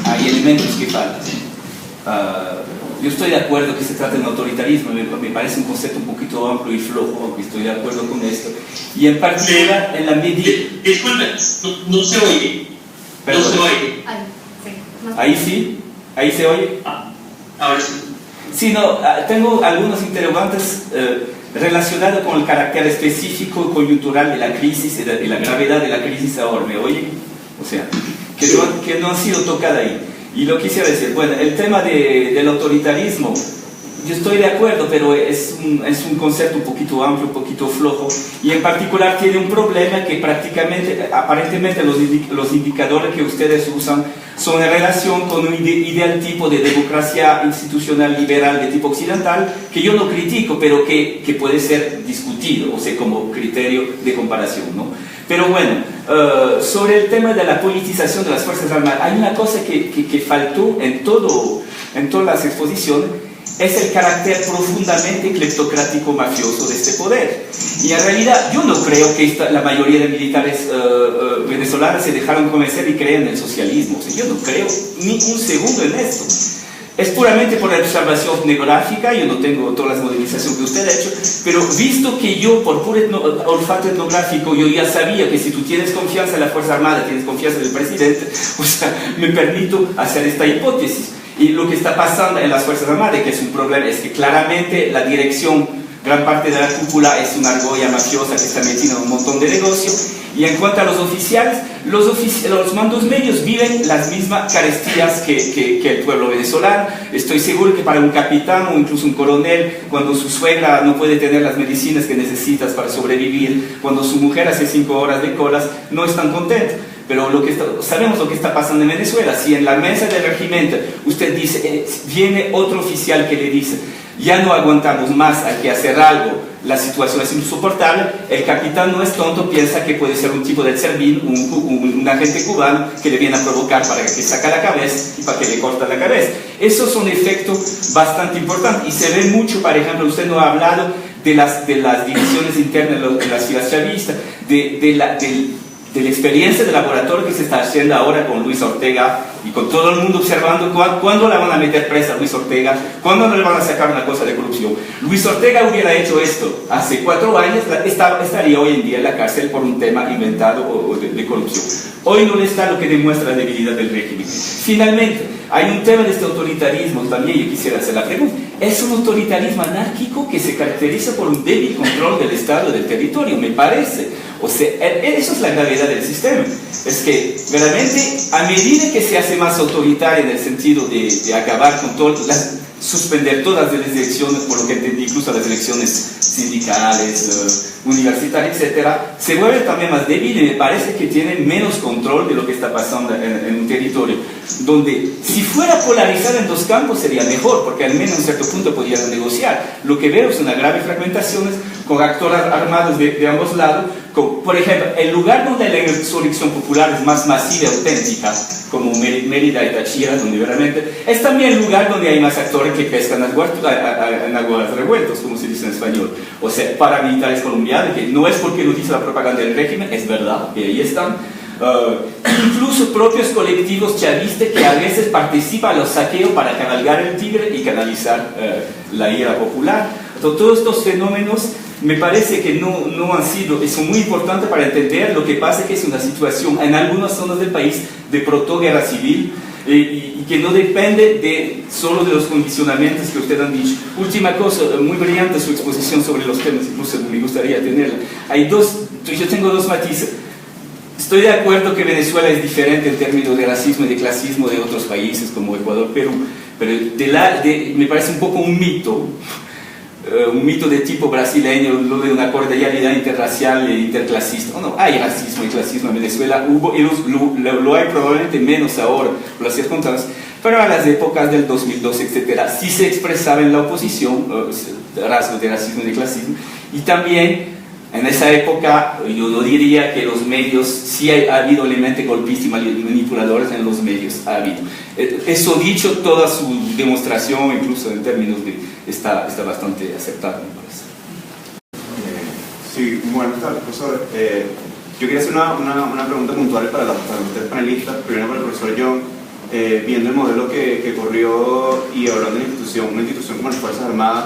hay elementos que faltan. Yo estoy de acuerdo que se trata de un autoritarismo, me parece un concepto un poquito amplio y flojo, aunque estoy de acuerdo con esto. Y en particular, en la medida... Disculpe, no se oye. Perdón. No se oye. Ahí sí, ahí se oye. Ahora sí. Sí, no, tengo algunos interrogantes relacionados con el carácter específico y coyuntural de la crisis y de la gravedad de la crisis ahora. ¿Me oyen? O sea, que no han sido tocadas ahí. Y lo quisiera decir, bueno, el tema del autoritarismo, yo estoy de acuerdo, pero es un concepto un poquito amplio, un poquito flojo, y en particular tiene un problema que prácticamente, aparentemente los indicadores que ustedes usan son en relación con un ideal tipo de democracia institucional liberal de tipo occidental, que yo no critico, pero que puede ser discutido, o sea, como criterio de comparación, ¿no? Pero bueno, sobre el tema de la politización de las Fuerzas Armadas, hay una cosa que faltó en todas las exposiciones, es el carácter profundamente cleptocrático mafioso de este poder. Y en realidad yo no creo que la mayoría de militares venezolanos se dejaron convencer y creen en el socialismo. O sea, yo no creo ni un segundo en esto. Es puramente por la observación etnográfica, yo no tengo todas las movilizaciones que usted ha hecho, pero visto que yo, por puro olfato etnográfico, yo ya sabía que si tú tienes confianza en la Fuerza Armada, tienes confianza en el presidente, o sea, me permito hacer esta hipótesis. Y lo que está pasando en las Fuerzas Armadas, que es un problema, es que claramente la dirección, gran parte de la cúpula es una argolla mafiosa que está metida en un montón de negocios. Y en cuanto a los oficiales, los mandos medios viven las mismas carestías que el pueblo venezolano. Estoy seguro que para un capitán o incluso un coronel, cuando su suegra no puede tener las medicinas que necesitas para sobrevivir, cuando su mujer hace 5 horas de colas, no están contentos. Pero sabemos lo que está pasando en Venezuela. Si en la mesa del regimiento usted dice, viene otro oficial que le dice, ya no aguantamos más, hay que hacer algo, la situación es insoportable, el capitán no es tonto, piensa que puede ser un tipo de servín, un agente cubano que le viene a provocar para que saque la cabeza y para que le corte la cabeza. Esos son efectos bastante importantes y se ve mucho, por ejemplo, usted no ha hablado de las divisiones internas de las filas chavistas, de la experiencia de laboratorio que se está haciendo ahora con Luis Ortega y con todo el mundo observando cuándo la van a meter presa a Luis Ortega, cuándo no le van a sacar una cosa de corrupción. Luis Ortega hubiera hecho esto hace 4 años, estaría hoy en día en la cárcel por un tema inventado o de corrupción. Hoy no le está, lo que demuestra la debilidad del régimen. Finalmente, hay un tema de este autoritarismo, también yo quisiera hacer la pregunta. Es un autoritarismo anárquico que se caracteriza por un débil control del Estado y del territorio, me parece. O sea, eso es la gravedad del sistema. Es que realmente a medida que se hace más autoritario en el sentido de acabar con todo, suspender todas las elecciones, por lo que entendí, incluso las elecciones sindicales, universitarias, etcétera, se vuelve también más débil y me parece que tiene menos control de lo que está pasando en un territorio donde si fuera polarizado en 2 campos sería mejor, porque al menos en cierto punto podrían negociar. Lo que veo es una grave fragmentación con actores armados de ambos lados. Por ejemplo, el lugar donde la insurrección popular es más masiva y auténtica, como Mérida y Táchira, donde realmente es también el lugar donde hay más actores que pescan en aguas revueltos, como se dice en español. O sea, paramilitares colombianos, que no es porque lo dice la propaganda del régimen, es verdad, que ahí están. Incluso propios colectivos chavistas que a veces participan en los saqueos para cabalgar el tigre y canalizar la ira popular. Entonces, todos estos fenómenos me parece que no han sido, y son muy importantes para entender lo que pasa, que es una situación en algunas zonas del país de protoguerra civil y que no depende solo de los condicionamientos que usted han dicho. Última cosa, muy brillante su exposición sobre los temas, incluso me gustaría tenerla. Yo tengo 2 matices. Estoy de acuerdo que Venezuela es diferente en términos de racismo y de clasismo de otros países como Ecuador, Perú, pero me parece un poco un mito un mito de tipo brasileño, lo de una cordialidad interracial e interclasista. No, hay racismo y clasismo en Venezuela, hubo, y lo hay probablemente menos ahora por las circunstancias, pero a las épocas del 2012, etcétera, sí se expresaba en la oposición rasgos de racismo y de clasismo, y también en esa época yo no diría que los medios, sí ha habido elementos golpistas y manipuladores en los medios, ha habido. Eso dicho, toda su demostración, incluso en términos de, está bastante aceptada, me parece. Sí, buenas tardes, profesor. Yo quería hacer una pregunta puntual para los tres panelistas. Primero para el profesor John, viendo el modelo que corrió y hablando de una institución como las Fuerzas Armadas,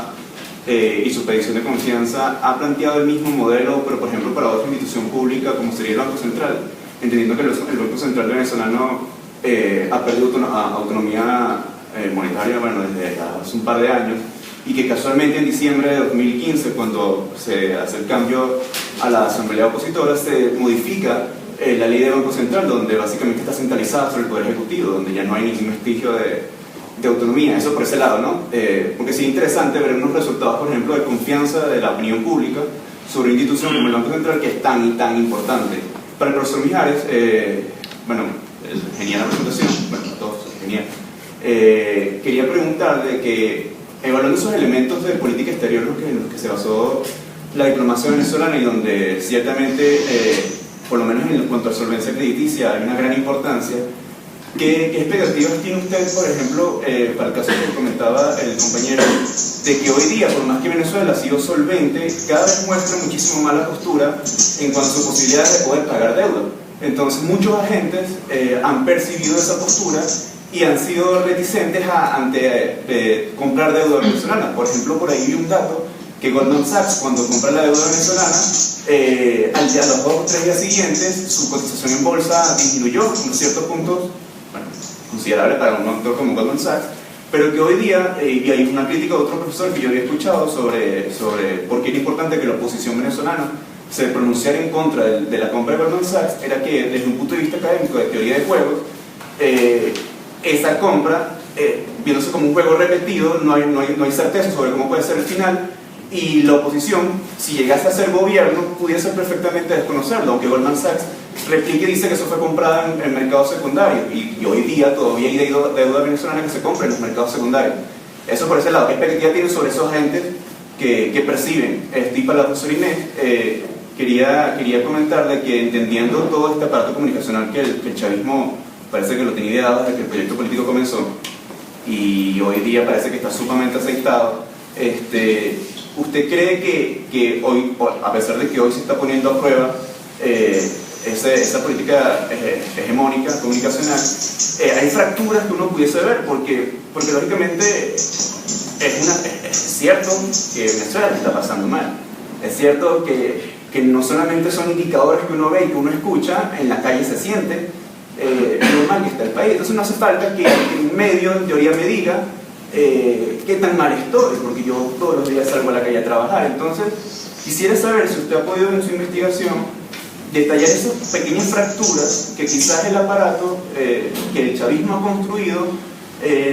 y su petición de confianza, ha planteado el mismo modelo, pero por ejemplo para otra institución pública como sería el Banco Central, entendiendo que el Banco Central venezolano ha perdido autonomía monetaria, bueno, desde hace un par de años, y que casualmente en diciembre de 2015, cuando se hace el cambio a la Asamblea Opositora, se modifica la ley del Banco Central, donde básicamente está centralizada sobre el Poder Ejecutivo, donde ya no hay ningún vestigio de autonomía. Eso por ese lado, ¿no? Porque sí es interesante ver unos resultados, por ejemplo, de confianza de la opinión pública sobre una institución como el Banco Central, que es tan y tan importante. Para el profesor Mijares, bueno, genial la presentación, bueno, todos, genial. Quería preguntarle que, evaluando esos elementos de política exterior en los que se basó la diplomacia venezolana y donde ciertamente, por lo menos en cuanto a solvencia crediticia, hay una gran importancia, ¿qué expectativas tiene usted, por ejemplo, para el caso que comentaba el compañero, de que hoy día, por más que Venezuela ha sido solvente, cada vez muestra muchísimo más la postura en cuanto a su posibilidad de poder pagar deuda? Entonces, muchos agentes han percibido esa postura y han sido reticentes ante comprar deuda venezolana. Por ejemplo, por ahí vi un dato que Goldman Sachs, cuando compra la deuda venezolana, a los 2 o 3 días siguientes, su cotización en bolsa disminuyó en ciertos puntos, bueno, considerable para un actor como Goldman Sachs, pero que hoy día, y hay una crítica de otro profesor que yo había escuchado sobre por qué era importante que la oposición venezolana se pronunciara en contra de la compra de Goldman Sachs, era que desde un punto de vista académico de teoría de juegos, esa compra, viéndose como un juego repetido, no hay certeza sobre cómo puede ser el final, y la oposición, si llegase a ser gobierno, pudiese perfectamente desconocerlo, aunque Goldman Sachs replique y dice que eso fue comprado en mercados secundarios, y hoy día todavía hay deuda venezolana que se compra en los mercados secundarios. Eso por ese lado. ¿Qué expectativa tiene sobre esos agentes que perciben? Y para la profesora Inés, quería comentarle que, entendiendo todo este aparato comunicacional que el chavismo parece que lo tenía ideado desde que el proyecto político comenzó, y hoy día parece que está sumamente aceitado, ¿usted cree que hoy, a pesar de que hoy se está poniendo a prueba esa política hegemónica, comunicacional, hay fracturas que uno pudiese ver? Porque lógicamente es cierto que Venezuela está pasando mal, es cierto que no solamente son indicadores que uno ve y que uno escucha, en la calle se siente lo mal que está el país. Entonces no hace falta que en medio, en teoría, me diga qué tan mal estoy, porque yo todos los días salgo a la calle a trabajar. Entonces quisiera saber si usted ha podido en su investigación detallar esas pequeñas fracturas que quizás el aparato que el chavismo ha construido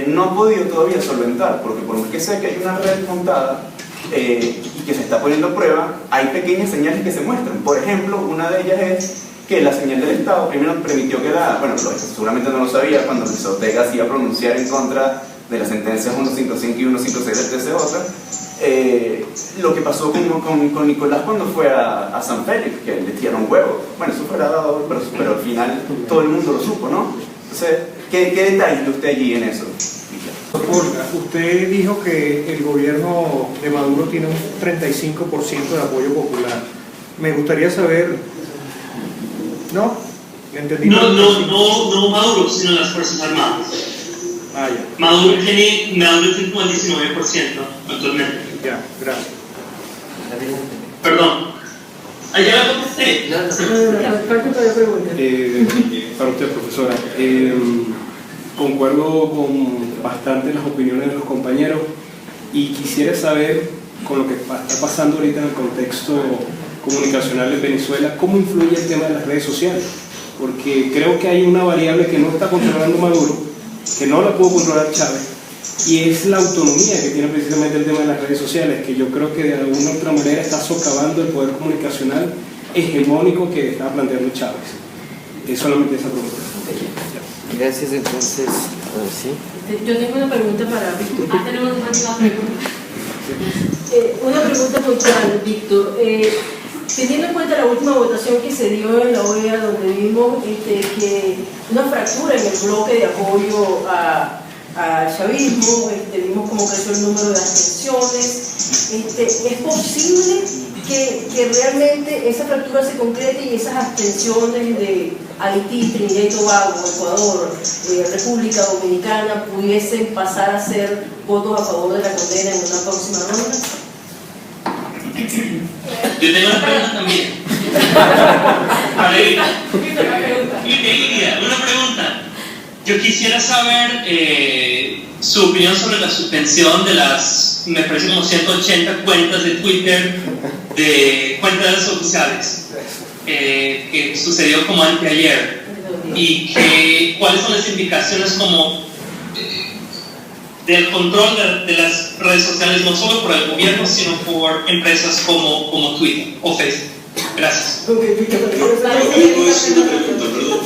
no ha podido todavía solventar, porque por más que sea que hay una red montada y que se está poniendo a prueba, hay pequeñas señales que se muestran. Por ejemplo, una de ellas es que la señal del Estado primero permitió que seguramente no lo sabía, cuando Luis Ortega hacía pronunciar en contra de las sentencias 155 y 156 del TCJ, lo que pasó con Nicolás cuando fue a San Félix, que le tiraron huevo. Bueno, eso fue dado, pero al final todo el mundo lo supo, ¿no? Entonces, ¿qué detalles de usted allí en eso? Olga, usted dijo que el gobierno de Maduro tiene un 35% de apoyo popular. Me gustaría saber, ¿no? ¿Entendí? No Maduro, sino las Fuerzas Armadas. Ah, ya. Maduro tiene como el 19% actualmente. Ya, gracias. Perdón. ¿Ya la contesté? Para usted, profesora, concuerdo con bastante las opiniones de los compañeros y quisiera saber, con lo que está pasando ahorita en el contexto comunicacional de Venezuela, cómo influye el tema de las redes sociales, porque creo que hay una variable que no está controlando Maduro, que no la pudo controlar Chávez, y es la autonomía que tiene precisamente el tema de las redes sociales, que yo creo que de alguna u otra manera está socavando el poder comunicacional hegemónico que estaba planteando Chávez. Es solamente esa pregunta. Gracias, entonces, ahora sí. Yo tengo una pregunta para Víctor. Tenemos una última pregunta. Una pregunta puntual, Víctor. Teniendo en cuenta la última votación que se dio en la OEA, donde vimos que una fractura en el bloque de apoyo al chavismo, vimos cómo creció el número de abstenciones, ¿es posible que realmente esa fractura se concrete y esas abstenciones de Haití, Trinidad y Tobago, Ecuador, República Dominicana pudiesen pasar a ser votos a favor de la condena en una próxima ronda? Yo tengo una pregunta también. Una pregunta. Yo quisiera saber su opinión sobre la suspensión de las, me parece como 180 cuentas de Twitter, de cuentas oficiales, que sucedió como anteayer, y cuáles son las implicaciones como del control de las redes sociales, no solo por el gobierno, sino por empresas como Twitter o Facebook. Gracias. Lo mío no es una pregunta, perdón.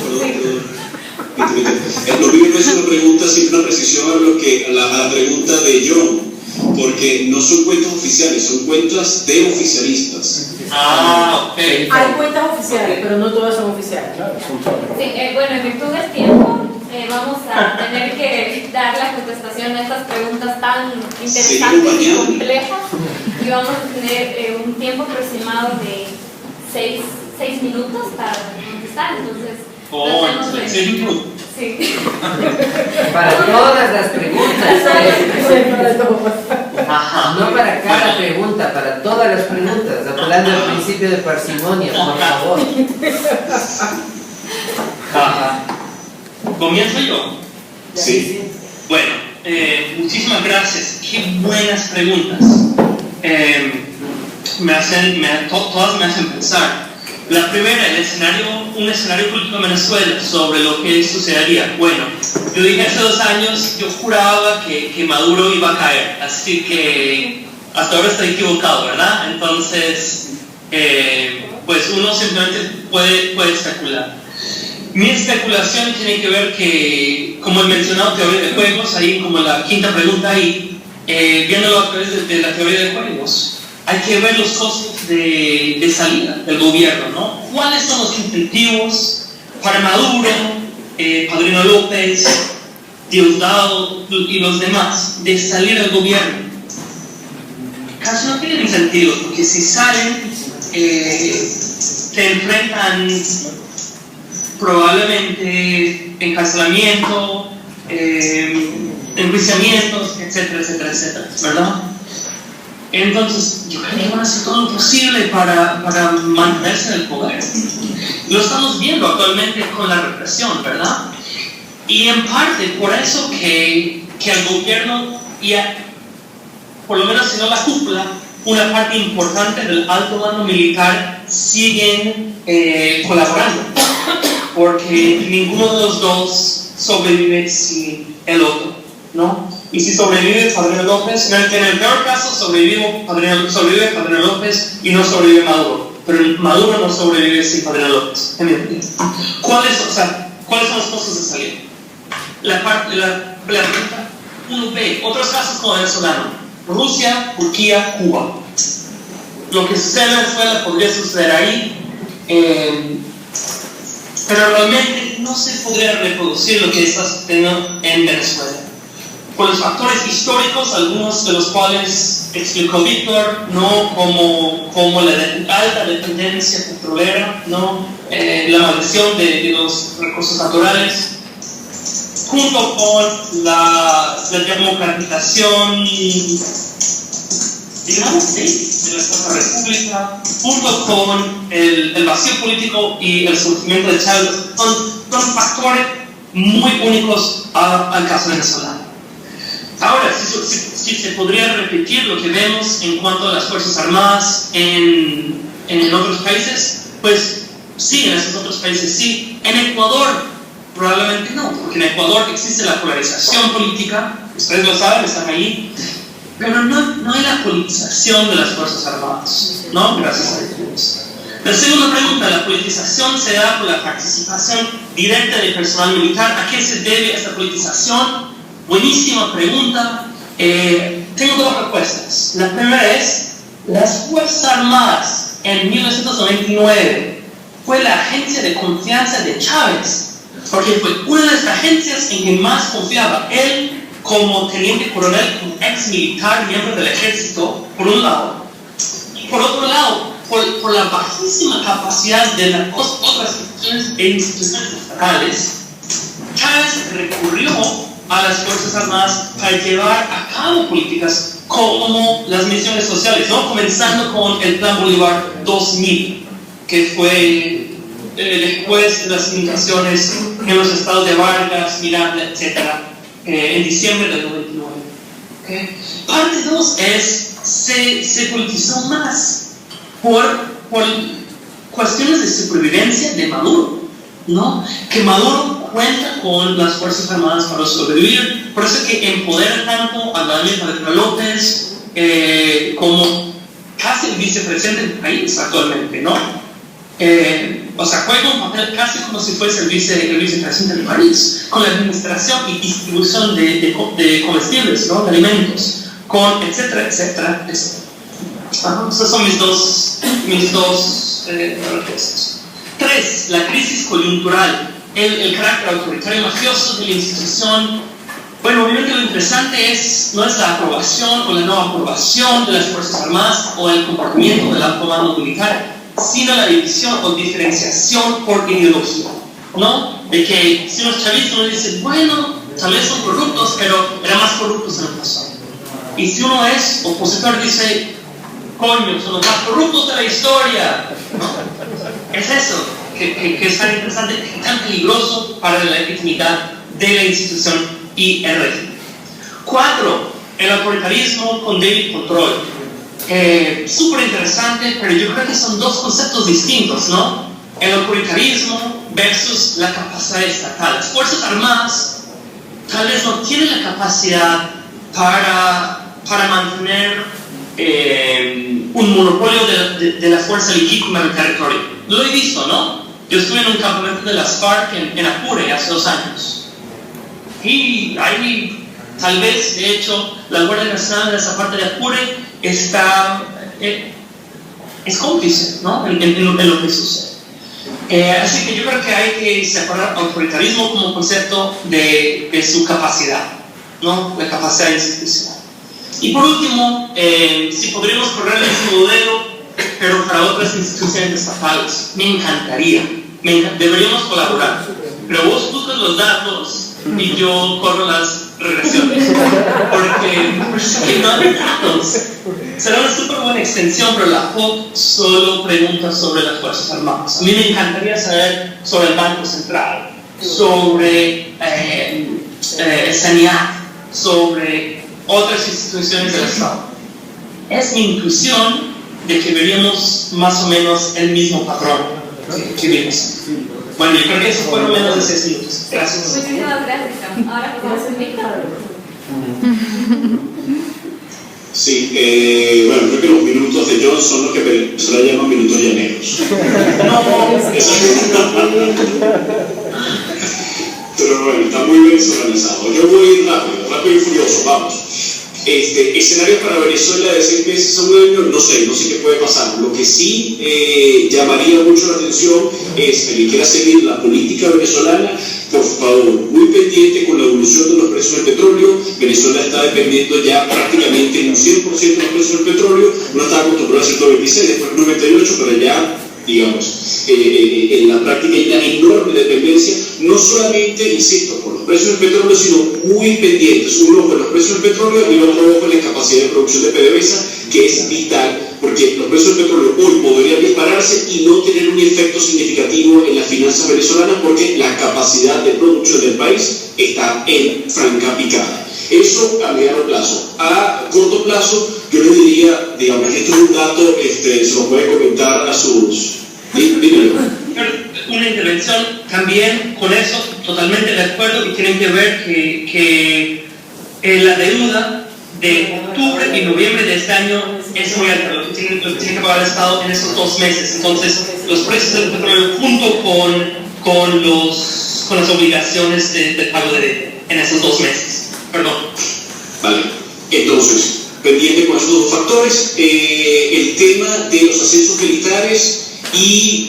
Lo mío no es una pregunta, sino una precisión a la pregunta de John, porque no son cuentas oficiales, son cuentas de oficialistas. Ok. Hay cuentas oficiales, pero no todas son oficiales. Sí, bueno, en virtud del tiempo, vamos a tener que dar la contestación a estas preguntas tan interesantes y complejas, y vamos a tener un tiempo aproximado de 6 minutos para contestar. Entonces, 6 minutos. Sí. Para todas las preguntas. No para cada pregunta, para todas las preguntas, apelando al principio de parsimonia, por favor. ¿Comienzo yo? Sí. Bueno, muchísimas gracias. Qué buenas preguntas. Todas me hacen pensar. La primera, un escenario político en Venezuela sobre lo que sucedería. Bueno, yo dije hace 2 años, yo juraba que Maduro iba a caer, así que hasta ahora estoy equivocado, ¿verdad? Entonces, pues uno simplemente puede especular. Mi especulación tiene que ver que, como he mencionado, teoría de juegos, ahí como la quinta pregunta ahí, viéndolo a través de la teoría de juegos, hay que ver los costos de salida del gobierno, ¿no? ¿Cuáles son los incentivos para Maduro, Padrino López, Diosdado y los demás de salir del gobierno? Casi no tienen sentido, porque si salen, se enfrentan probablemente encarcelamiento, enjuiciamientos, etcétera, ¿verdad? Entonces, yo creo que van a hacer todo lo posible para mantenerse en el poder. Lo estamos viendo actualmente con la represión, ¿verdad? Y en parte por eso que el gobierno, y por lo menos si no la cúpula, una parte importante del alto mando militar siguen colaborando, porque ninguno de los dos sobrevive sin el otro, ¿no? Y si sobrevive Padrino López, en el peor caso sobrevive Padrino López y no sobrevive Maduro, pero Maduro no sobrevive sin Padrino López. ¿Cuáles son los costos de salida? La pregunta 1B, otros casos como venezolano, Rusia, Turquía, Cuba. Lo que sucede en Venezuela podría suceder ahí, pero realmente no se podría reproducir lo que está sucediendo en Venezuela. Por los factores históricos, algunos de los cuales explicó Víctor, ¿no? como la alta dependencia petrolera, ¿no? La maldición de los recursos naturales, junto con la democratización, digamos, de la República, junto con el vacío político y el surgimiento de Chávez, son factores muy únicos al caso venezolano. Ahora, si se podría repetir lo que vemos en cuanto a las Fuerzas Armadas en otros países, pues sí, en esos otros países sí. En Ecuador Probablemente no, porque en Ecuador existe la polarización política, ustedes lo saben, están ahí, pero no hay la politización de las Fuerzas Armadas, ¿no? Gracias a Dios. La segunda pregunta, ¿la politización se da por la participación directa del personal militar? ¿A qué se debe esta politización? Buenísima pregunta. Tengo dos respuestas. La primera es, las Fuerzas Armadas en 1999 fue la agencia de confianza de Chávez, porque fue una de las agencias en que más confiaba. Él, como teniente coronel, como ex militar, miembro del ejército, por un lado, y por otro lado, por la bajísima capacidad de las otras instituciones estatales, Chávez recurrió a las Fuerzas Armadas para llevar a cabo políticas como las misiones sociales, ¿no? Comenzando con el Plan Bolívar 2000, que fue después de las inundaciones en los estados de Vargas, Miranda, etc., en diciembre del 99. ¿Okay? Parte 2 es, se politizó más por cuestiones de supervivencia de Maduro, ¿no? Que Maduro cuenta con las Fuerzas Armadas para sobrevivir, por eso que empodera tanto a Vladimir López como casi el vicepresidente del país actualmente, ¿no? O sea, juega un papel casi como si fuese el vicepresidente del país, con la administración y distribución de comestibles, ¿no? De alimentos, con etcétera, etcétera, etcétera. Esas son mis dos respuestas. 3. La crisis coyuntural, el carácter autoritario mafioso de la institución. Bueno, obviamente lo interesante no es la aprobación o la no aprobación de las Fuerzas Armadas o el comportamiento del alto mando militar, sino la división o diferenciación por ideología, ¿no? De que si los chavistas uno dice, bueno, tal vez son corruptos, pero eran más corruptos en el pasado. Y si uno es opositor, dice, coño, son los más corruptos de la historia, ¿no? Es eso, que es tan interesante, tan peligroso para la legitimidad de la institución y el régimen. 4. El autoritarismo con débil control. Súper interesante, pero yo creo que son dos conceptos distintos, ¿no? El autoritarismo versus la capacidad estatal. Las Fuerzas Armadas tal vez no tienen la capacidad para mantener un monopolio de la fuerza legítima en el territorio. Lo he visto, ¿no? Yo estuve en un campamento de las FARC en Apure hace 2 años. Y ahí, tal vez, de hecho, la Guardia Nacional de esa parte de Apure es cómplice, ¿no? En lo que sucede. Así que yo creo que hay que separar autoritarismo como concepto de su capacidad, ¿no? La capacidad institucional. Y por último, si podríamos correr el mismo modelo, pero para otras instituciones estatales, me encantaría. Deberíamos colaborar. Pero vos buscas los datos y yo corro las regresiones, porque no hay datos. Será una súper buena extensión, pero la FOC solo pregunta sobre las Fuerzas Armadas. A mí me encantaría saber sobre el Banco Central, sobre el SANIAC, sobre otras instituciones del Estado. Es mi intuición de que veríamos más o menos el mismo patrón que vimos. Bueno, yo creo que eso fueron menos de 6 minutos. Gracias. Muchísimas gracias. Ahora podemos invitar. Sí, bueno, creo que los minutos de John son los que Venezuela llama minutos llaneros. Pero bueno, está muy venezolanizado. Yo voy rápido y furioso, vamos. Escenarios para Venezuela de 6 meses a 1 año, no sé qué puede pasar. Lo que sí llamaría mucho la atención es que quiera seguir la política venezolana, por favor, muy pendiente con la evolución de los precios del petróleo. Venezuela está dependiendo ya prácticamente en un 100% de los precios del petróleo. Uno estaba acostumbrado a 126, después 98, pero ya, digamos, en la práctica hay una enorme dependencia, no solamente, insisto, por los precios del petróleo, sino muy pendientes, un ojo en los precios del petróleo y otro ojo en la capacidad de producción de PDVSA, que es vital, porque los precios del petróleo hoy podrían dispararse y no tener un efecto significativo en las finanzas venezolanas, porque la capacidad de producción del país está en franca picada. Eso a mediano plazo. A corto plazo, yo les diría, digamos, que esto es un dato, se lo puede comentar a sus... Dímelo. una intervención también con eso, totalmente de acuerdo, y tienen que ver que la deuda de octubre y noviembre de este año es muy alta, lo que tiene que pagar el Estado en esos 2 meses. Entonces, los precios del petróleo junto con las obligaciones de pago de deuda en esos 2 meses. Perdón. Vale, entonces, pendiente con esos 2 factores, el tema de los ascensos militares y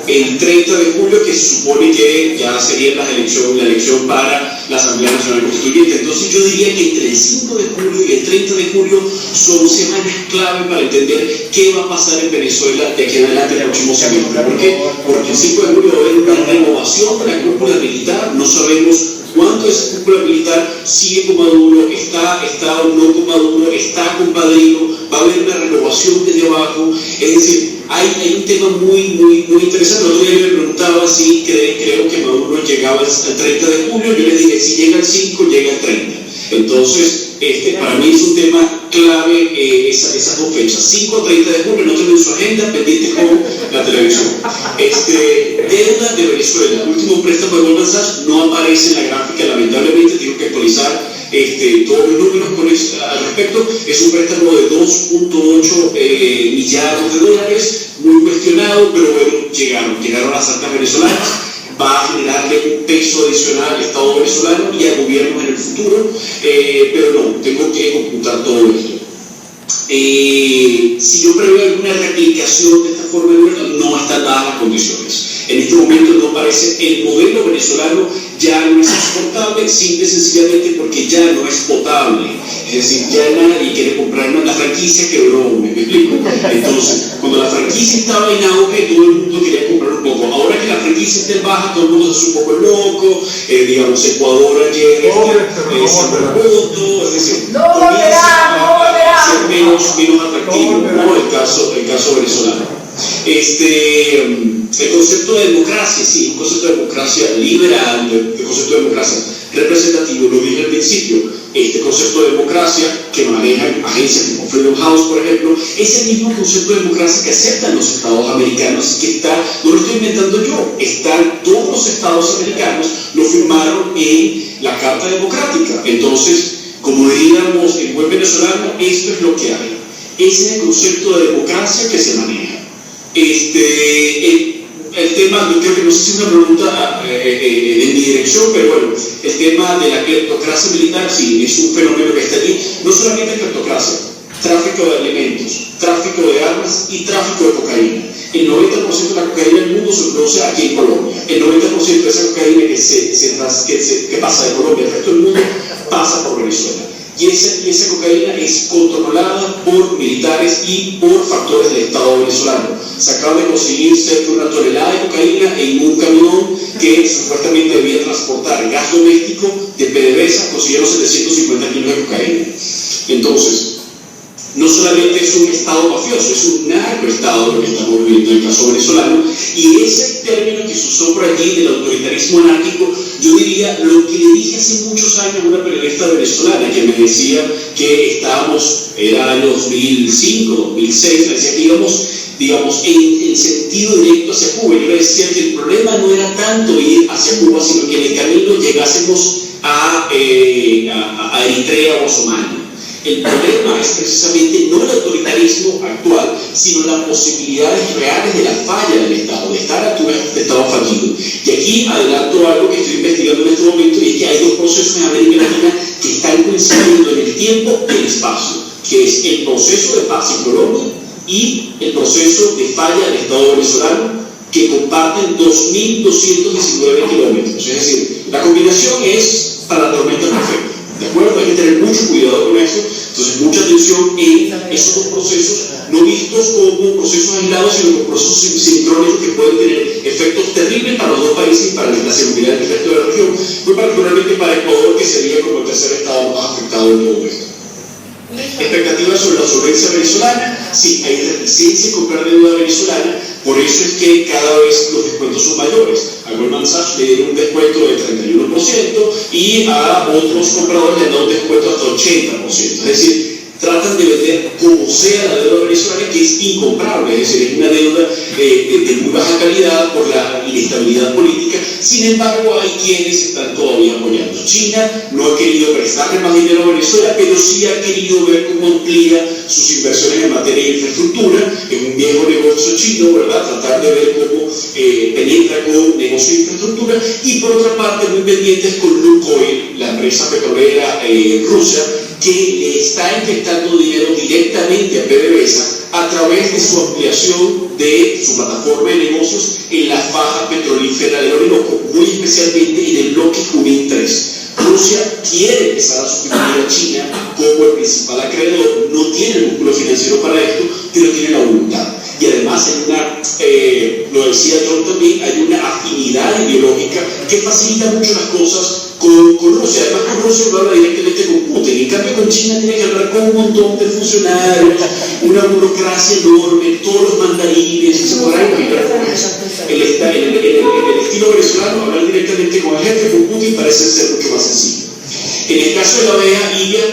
el 30 de julio, que se supone que ya sería la elección para la Asamblea Nacional Constituyente. Entonces yo diría que entre el 5 de julio y el 30 de julio son semanas clave para entender qué va a pasar en Venezuela de aquí en adelante el próximo semestre. ¿Por qué? Porque el 5 de julio va a haber una renovación de la cúpula militar, no sabemos cuánto esa cúpula militar sigue con Maduro, está o no con Maduro, está con Padrino, va a haber una renovación desde abajo. Es decir, hay un tema muy interesante. El otro día me preguntaba si creo que Maduro llegaba al 30 de julio. Yo les dije, si llega al 5, llega al 30. Entonces, para mí es un tema clave esas 2 fechas, 5 o 30 de julio, no tengo en su agenda, pendiente con la televisión. Deuda de Venezuela, último préstamo de Goldman Sachs, no aparece en la gráfica, lamentablemente, tengo que actualizar todos los números al respecto. Es un préstamo de 2.8 millardos de dólares, muy cuestionado, pero bueno, llegaron las arcas venezolanas. Va a generarle un peso adicional al Estado venezolano y al gobierno en el futuro, pero no, tengo que computar todo esto. Si yo preveo alguna replicación de esta forma de gobierno, no están dadas las condiciones. En este momento no parece, el modelo venezolano ya no es exportable, simple y sencillamente porque ya no es potable. Es decir, ya nadie quiere comprarnos. La franquicia quebró, ¿me explico? Entonces, cuando la franquicia estaba en auge, todo el mundo quería comprar un poco. Ahora que la franquicia está en baja, todo el mundo se hace un poco loco. Digamos, Ecuador ayer se voto, es decir, comienza a ser menos atractivo, ¿no? El caso venezolano. El concepto de democracia, sí, un concepto de democracia liberal, el concepto de democracia representativo, lo dije al principio. Este concepto de democracia que manejan agencias como Freedom House, por ejemplo, es el mismo concepto de democracia que aceptan los estados americanos y que no lo estoy inventando yo, todos los estados americanos lo firmaron en la Carta Democrática. Entonces, como diríamos en buen venezolano, esto es lo que hay. Ese es el concepto de democracia que se maneja. El tema, yo creo que no sé si es una pregunta en mi dirección, pero bueno, el tema de la cleptocracia militar, sí, es un fenómeno que está allí. No solamente cleptocracia, tráfico de alimentos, tráfico de armas y tráfico de cocaína. El 90% de la cocaína del mundo se produce aquí en Colombia. El 90% de esa cocaína que pasa de Colombia al resto del mundo pasa por Venezuela. Y esa cocaína es controlada por militares y por factores del Estado venezolano. Se acaba de conseguir cerca de 1 tonelada de cocaína en un camión que supuestamente debía transportar gas doméstico de PDVSA, consiguieron 750 kilos de cocaína. Entonces, no solamente es un Estado mafioso, es un narcoestado lo que estamos viviendo en el caso venezolano, y ese término que se usó por allí del autoritarismo anárquico, yo diría lo que le dije hace muchos años a una periodista venezolana que me decía que era el año 2005, 2006, me decía que íbamos, digamos, en sentido directo hacia Cuba. Yo le decía que el problema no era tanto ir hacia Cuba, sino que en el camino llegásemos a Eritrea o a Somalia. El problema es precisamente no el autoritarismo actual, sino las posibilidades reales de la falla del Estado, de estar ante un Estado fallido. Y aquí adelanto algo que estoy investigando en este momento, y es que hay 2 procesos en América Latina que están coincidiendo en el tiempo y el espacio, que es el proceso de paz en Colombia y el proceso de falla del Estado venezolano, que comparten 2.219 kilómetros. Es decir, la combinación es para la tormenta perfecta. ¿De acuerdo? Hay que tener mucho cuidado con eso. Entonces, mucha atención en esos 2 procesos, no vistos como procesos aislados, sino como procesos sincrónicos que pueden tener efectos terribles para los 2 países y para la seguridad del resto de la región, muy particularmente para Ecuador, que sería como el tercer estado más afectado en todo esto. Expectativas sobre la solvencia venezolana, sí, hay reticencia en comprar deuda venezolana, por eso es que cada vez los descuentos son mayores. A Goldman Sachs le dieron un descuento del 31% y a otros compradores le dan un descuento hasta 80%. Es decir, tratan de vender como sea la deuda venezolana, que es incomparable, es decir, es una deuda de muy baja calidad por la inestabilidad política. Sin embargo, hay quienes están todavía apoyando. China no ha querido prestarle más dinero a Venezuela, pero sí ha querido ver cómo amplía sus inversiones en materia de infraestructura. Es un viejo negocio chino, ¿verdad? Tratar de ver cómo penetra con negocios de infraestructura. Y por otra parte, muy pendientes con Lukoil, la empresa petrolera rusa, que le está inyectando dinero directamente a PDVSA a través de su ampliación de su plataforma de negocios en la faja petrolífera del Orinoco, muy especialmente en el bloque Junín 3. Rusia quiere empezar a sustituir a China como el principal acreedor, no tiene el músculo financiero para esto, pero tiene la voluntad. Y además hay una, lo decía John también, hay una afinidad ideológica que facilita mucho las cosas con Rusia. Además, con Rusia uno habla directamente con Putin. En cambio, con China tiene que hablar con un montón de funcionarios, una burocracia enorme, todos los mandarines, y se podrá imaginar cómo es. En el estilo venezolano, hablar directamente con el jefe, con Putin, parece ser mucho más sencillo. En el caso de la OEA, Lidia,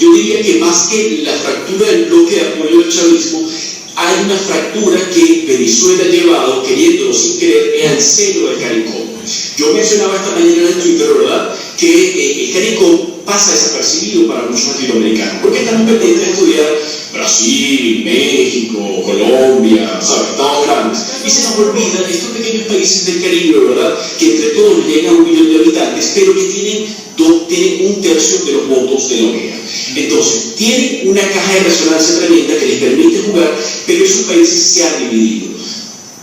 yo diría que más que la fractura del bloque de apoyo del chavismo, hay una fractura que Venezuela ha llevado, queriéndolo sin querer, al seno del CARICOM. Yo mencionaba esta mañana en Twitter, ¿verdad?, que el CARICOM pasa desapercibido para muchos latinoamericanos, porque estamos pendientes de estudiar Brasil, México, Colombia, ¿sabes?, Estados grandes, y se nos olvidan estos pequeños países del Caribe, ¿verdad?, que entre todos llegan a 1 millón de habitantes, pero que tienen 1/3 de los votos de la OEA. Entonces, tienen una caja de resonancia tremenda que les permite jugar, pero esos países se han dividido.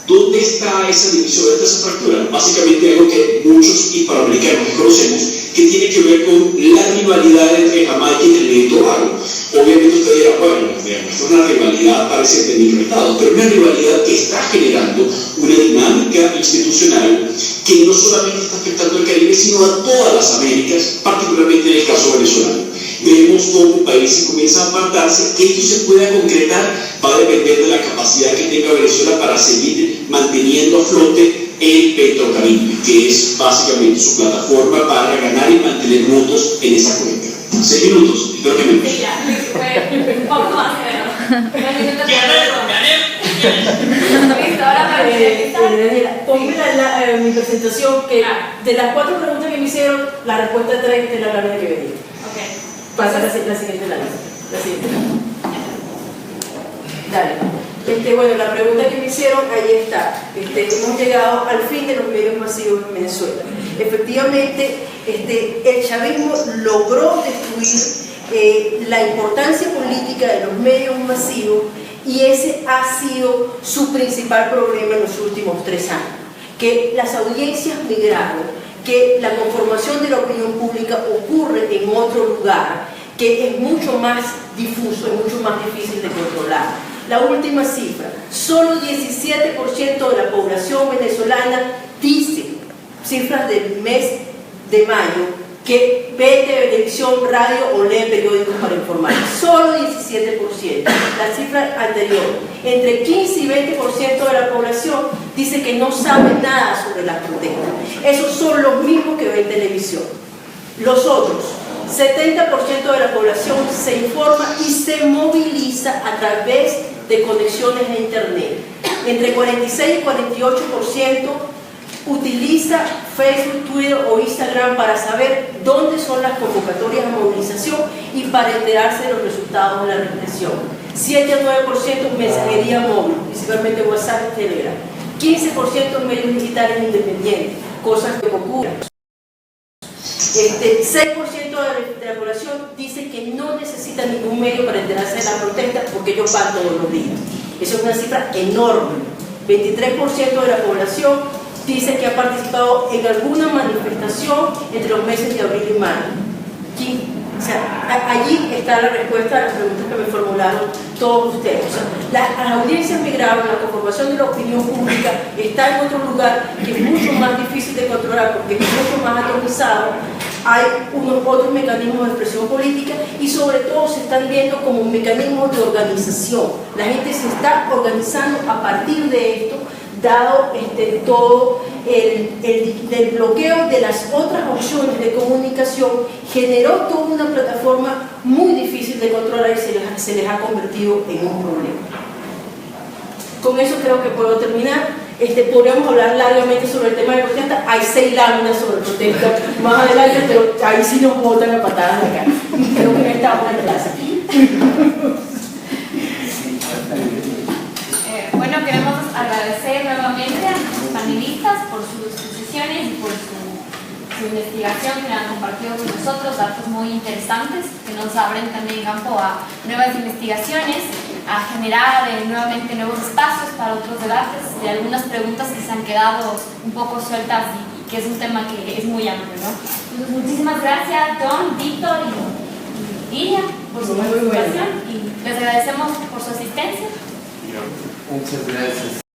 ¿Dónde está esa división, dónde está esa fractura? Básicamente algo que muchos hispanoamericanos conocemos, que tiene que ver con la rivalidad entre Jamaica y Trinidad y Tobago. Obviamente usted dirá, bueno, esto es una rivalidad parece de microestados, pero una rivalidad que está generando una dinámica institucional que no solamente está afectando al Caribe, sino a todas las Américas, particularmente en el caso venezolano. Vemos cómo países comienzan a apartarse. Que esto se pueda concretar va a depender de la capacidad que tenga Venezuela para seguir manteniendo a flote el Petrocaribe, que es básicamente su plataforma para ganar y mantener votos en esa cuenca. 6 minutos, espero que me... Sí, ya, fue un poco más, pero... Listo, ahora para Daniela, ponme mi presentación, que de las 4 preguntas que me hicieron, la respuesta 3 te la hablé que venía. Ok. Pasa la siguiente lámina. La siguiente. Dale. Bueno, la pregunta que me hicieron, ahí está. Hemos llegado al fin de los medios masivos en Venezuela. Efectivamente, el chavismo logró destruir la importancia política de los medios masivos, y ese ha sido su principal problema en los últimos 3 años. Que las audiencias migraron, que la conformación de la opinión pública ocurre en otro lugar, que es mucho más difuso, es mucho más difícil de controlar. La última cifra, solo 17% de la población venezolana dice, cifras del mes de mayo, que ve televisión, radio o lee periódicos para informar. Solo 17%. La cifra anterior, entre 15 y 20% de la población dice que no sabe nada sobre las protestas. Esos son los mismos que ven televisión. Los otros, 70% de la población se informa y se moviliza a través de conexiones a internet. Entre 46 y 48% utiliza Facebook, Twitter o Instagram para saber dónde son las convocatorias a movilización y para enterarse de los resultados de la represión. 7 a 9% mensajería móvil, principalmente WhatsApp y Telegram. 15% medios digitales independientes, cosas que ocurren. 6% de la población dice que no necesita ningún medio para enterarse de la protesta porque ellos van todos los días. Eso es una cifra enorme. 23% de la población dice que ha participado en alguna manifestación entre los meses de abril y mayo. O sea, allí está la respuesta a las preguntas que me formularon todos ustedes. O sea, las audiencias migraron, la conformación de la opinión pública está en otro lugar que es mucho más difícil de controlar porque es mucho más atomizado. Hay unos otros mecanismos de expresión política y sobre todo se están viendo como mecanismos de organización. La gente se está organizando a partir de esto, dado todo el bloqueo de las otras opciones de comunicación, generó toda una plataforma muy difícil difícil de controlar y se les ha convertido en un problema. Con eso creo que puedo terminar. Podríamos hablar largamente sobre el tema de protesta. Hay 6 láminas sobre protesta más adelante, pero ahí sí nos botan a patadas acá. Creo que no estamos en clase. Bueno, queremos agradecer nuevamente a nuestros panelistas por sus exposiciones y por su investigación que han compartido con nosotros, datos muy interesantes que nos abren también campo a nuevas investigaciones, a generar nuevamente nuevos espacios para otros debates de algunas preguntas que se han quedado un poco sueltas y que es un tema que es muy amplio, ¿no? Entonces, muchísimas gracias, John, Víctor y Lidia por su participación y les agradecemos por su asistencia. Muchas gracias.